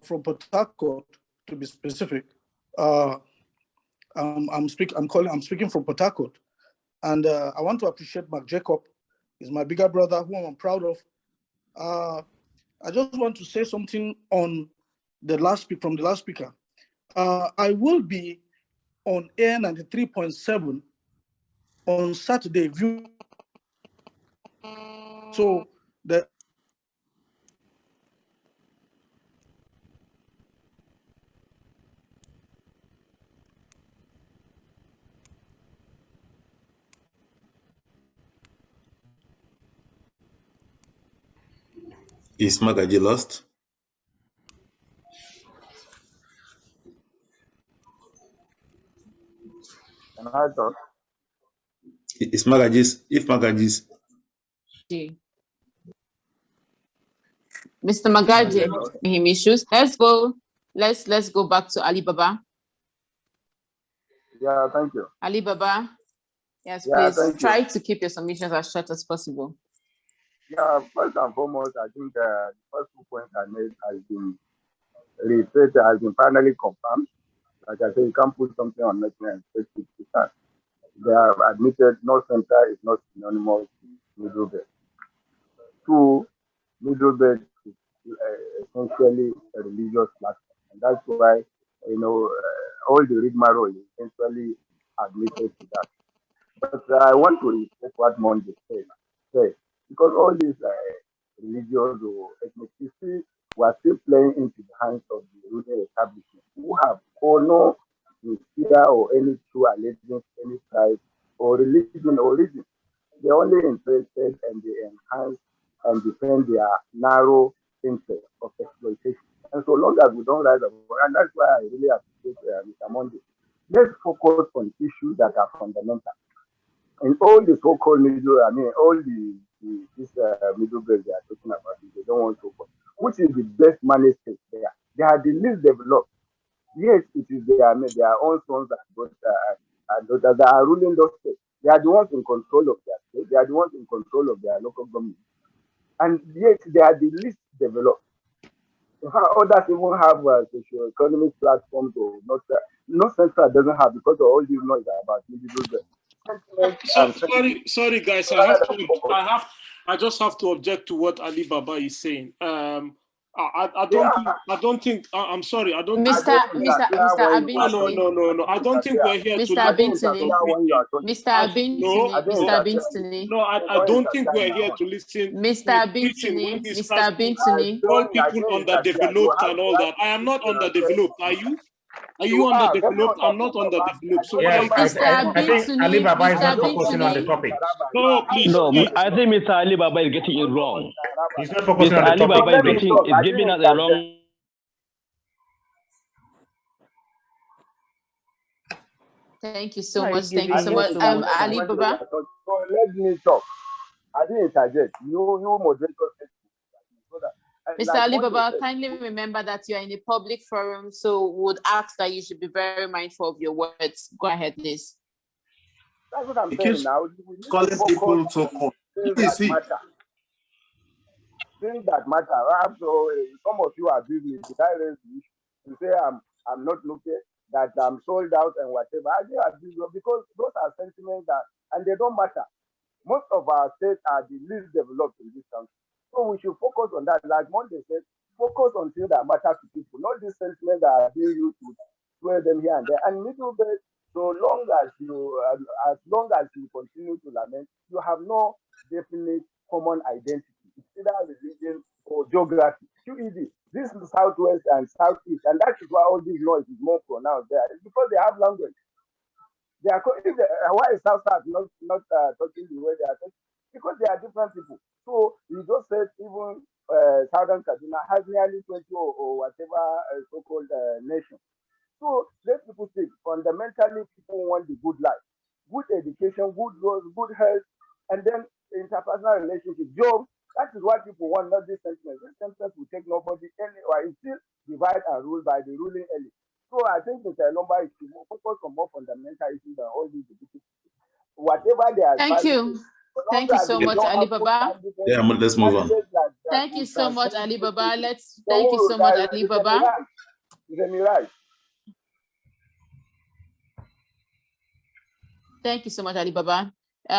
from Port Harcourt, to be specific. I'm speaking from Port Harcourt, and I want to appreciate Mark Jacob. He's my bigger brother, who I'm proud of. I just want to say something on from the last speaker. I will be on Air 93.7 on Saturday. So the Is Magaji lost? Can I talk? If Magaji's Mr. Magaji, him issues. Let's go back to Ali Baba. Yeah, thank you. Ali Baba, yes, Yeah, please try to keep your submissions as short as possible. Yeah, first and foremost, I think the first 2 points I made has been reiterated, has been finally confirmed. Like I say, you can't put something on national and expect it to start. They have admitted North Center is not synonymous with middle belt. 2, middle belt is essentially a religious platform, and that's why all the rigmarole is essentially admitted to that. But I want to repeat what Monday said, because all these religious or ethnic history were still playing into the hands of the ruling establishment, who have no fear or any true allegiance, any tribe or religion or origin. They're only interested and they enhance and defend their narrow interest of exploitation. And so long as we don't rise up, and that's why I really appreciate Mr. Monday, let's focus on issues that are fundamental. And all the so-called middle, all this middle belt they are talking about, they don't want to focus. Which is the best managed state there? They are the least developed. Yes, it is their own sons and daughters that are ruling those states. They are the ones in control of their state. They are the ones in control of their local government. And yet they are the least developed. Others even have socio-economic platforms or not. North Central doesn't have, because of all this noise about middle belt. Sorry, guys. I just have to object to what Ali Baba is saying. I don't think. I'm sorry. I don't. Mr. Abintini. No. I don't think we're here to Mr. listen. Mr. Abintini. Mr. Abintini. No, I don't think we're here to listen. Mr. Abintini. Mr. Abintini. All people underdeveloped and all that. I am not underdeveloped. Are you? Are you underdeveloped? I'm not underdeveloped. So yes, I think Ali Baba is not focusing on the topic. No, please. No, please. I think Mr. Ali Baba is getting it wrong. He's not focusing on the Ali topic. Baba is giving us a wrong. Thank you so much. Thank you so much. Ali Baba. So let me talk. I didn't interject. You moderators. Mr. Ali Baba, kindly remember that you are in a public forum, so would ask that you should be very mindful of your words. Go ahead, please. That's what I'm saying now. Calling people so-called. Things that matter. So some of you abuse me. Did I raise the issue? You say I'm not looking, that I'm sold out and whatever. I do abuse you because those are sentiments that, and they don't matter. Most of our states are the least developed in this country. So we should focus on that. Like Monday said, focus on things that matter to people, not these sentiments that are being used to swear them here and there. And middle belt, so long as you continue to lament, you have no definite common identity. It's either religion or geography. QED. This is southwest and southeast, and that is why all this noise is more pronounced there. It's because they have language. They are why is South not talking the way they are talking? Because they are different people. So you just said even Southern Kaduna has nearly 20 or whatever so-called nation. So let people think. Fundamentally, people want the good life, good education, good roads, good health, and then interpersonal relationship, jobs. That is what people want, not this sentiment. This sentiment will take nobody anywhere. It's still divide and rule by the ruling elite. So I think Mr. Elombah is to focus on more fundamental issues than all these issues. Whatever they are. Thank you. Thank you so much, Ali Baba. Yeah, let's move on. Thank you so much, Ali Baba. Thank you so much, Ali Baba. Thank you so much, Ali Baba.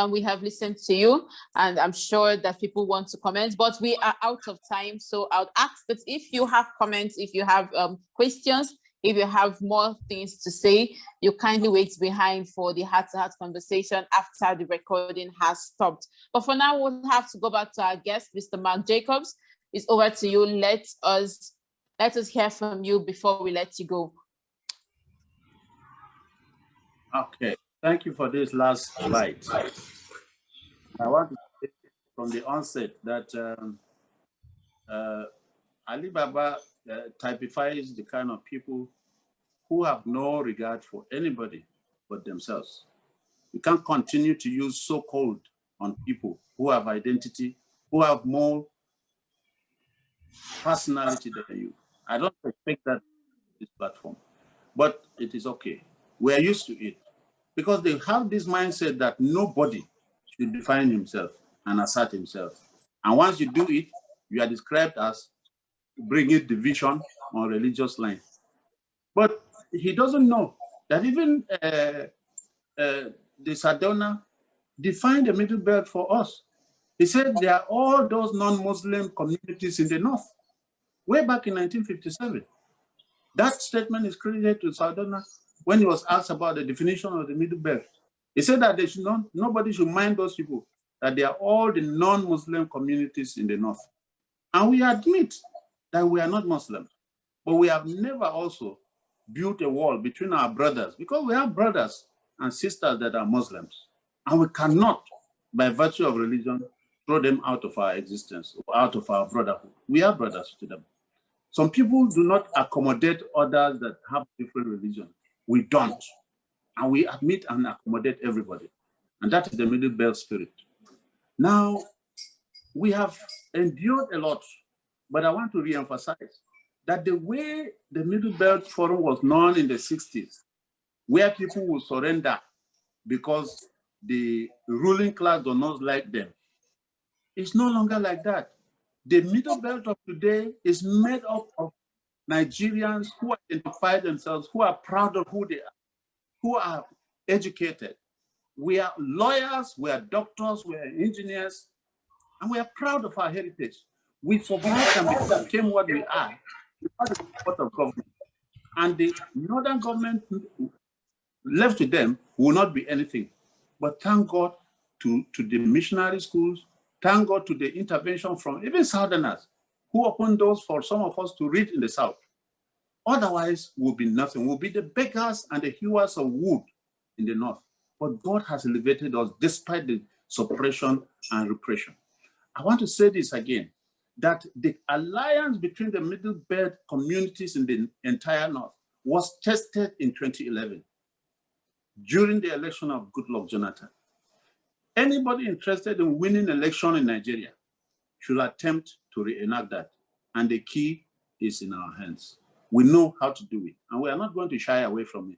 We have listened to you, and I'm sure that people want to comment, but we are out of time. So I'll ask that if you have comments, if you have questions, if you have more things to say, you kindly wait behind for the heart-to-heart conversation after the recording has stopped. But for now, we'll have to go back to our guest, Mr. Mark Jacobs. It's over to you. Let us hear from you before we let you go. Okay, thank you for this last bite. I want to say from the onset that Ali Baba typifies the kind of people who have no regard for anybody but themselves. You can't continue to use so-called on people who have identity, who have more personality than you. I don't expect that on this platform, but it is okay. We're used to it because they have this mindset that nobody should define himself and assert himself. And once you do it, you are described as bringing division on religious lines. But he doesn't know that even the Sadona defined the Middle Belt for us. He said there are all those non-Muslim communities in the north, way back in 1957. That statement is credited to Sadona when he was asked about the definition of the Middle Belt. He said that they should nobody should mind those people, that they are all the non-Muslim communities in the north. And we admit that we are not Muslims, but we have never also built a wall between our brothers, because we have brothers and sisters that are Muslims, and we cannot, by virtue of religion, throw them out of our existence or out of our brotherhood. We are brothers to them. Some people do not accommodate others that have different religion. We don't, and we admit and accommodate everybody, and that is the Middle Belt spirit. Now, we have endured a lot, but I want to re-emphasize that the way the Middle Belt Forum was known in the 60s, where people would surrender because the ruling class does not like them, it's no longer like that. The Middle Belt of today is made up of Nigerians who identify themselves, who are proud of who they are, who are educated. We are lawyers, we are doctors, we are engineers, and we are proud of our heritage. We survived and became what we are without the support of government. And the northern government left to them will not be anything. But thank God to the missionary schools, thank God to the intervention from even Southerners who opened doors for some of us to read in the South. Otherwise, we'll be nothing. We'll be the beggars and the hewers of wood in the North. But God has elevated us despite the suppression and repression. I want to say this again, that the alliance between the Middle Belt communities in the entire North was tested in 2011 during the election of Goodluck Jonathan. Anybody interested in winning election in Nigeria should attempt to reenact that. And the key is in our hands. We know how to do it, and we are not going to shy away from it.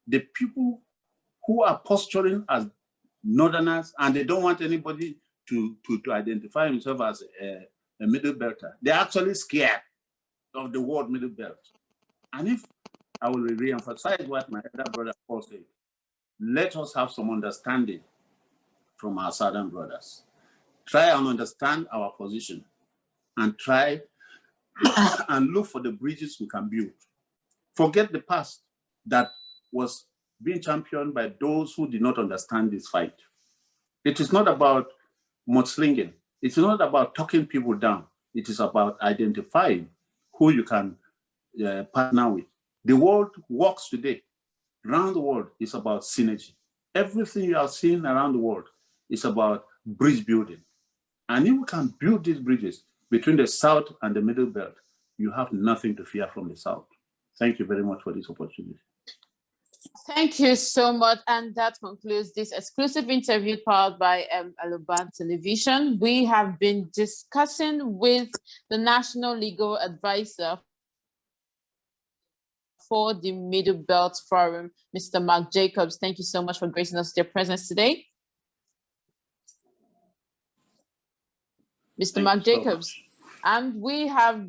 The people who are posturing as Northerners and they don't want anybody to identify himself as a Middle Belter, they're actually scared of the word Middle Belt. And if I will re-emphasize what my elder brother Paul said, let us have some understanding from our Southern brothers. Try and understand our position and try and look for the bridges we can build. Forget the past that was being championed by those who did not understand this fight. It is not about mudslinging. It's not about talking people down. It is about identifying who you can partner with. The world works today. Around the world is about synergy. Everything you are seeing around the world is about bridge building. And if we can build these bridges between the South and the Middle Belt, you have nothing to fear from the South. Thank you very much for this opportunity. Thank you so much. And that concludes this exclusive interview powered by Elombah Television. We have been discussing with the National Legal Advisor for the Middle Belt Forum, Mr. Mark Jacobs. Thank you so much for gracing us with your presence today. Mr. Mark Jacobs, and we have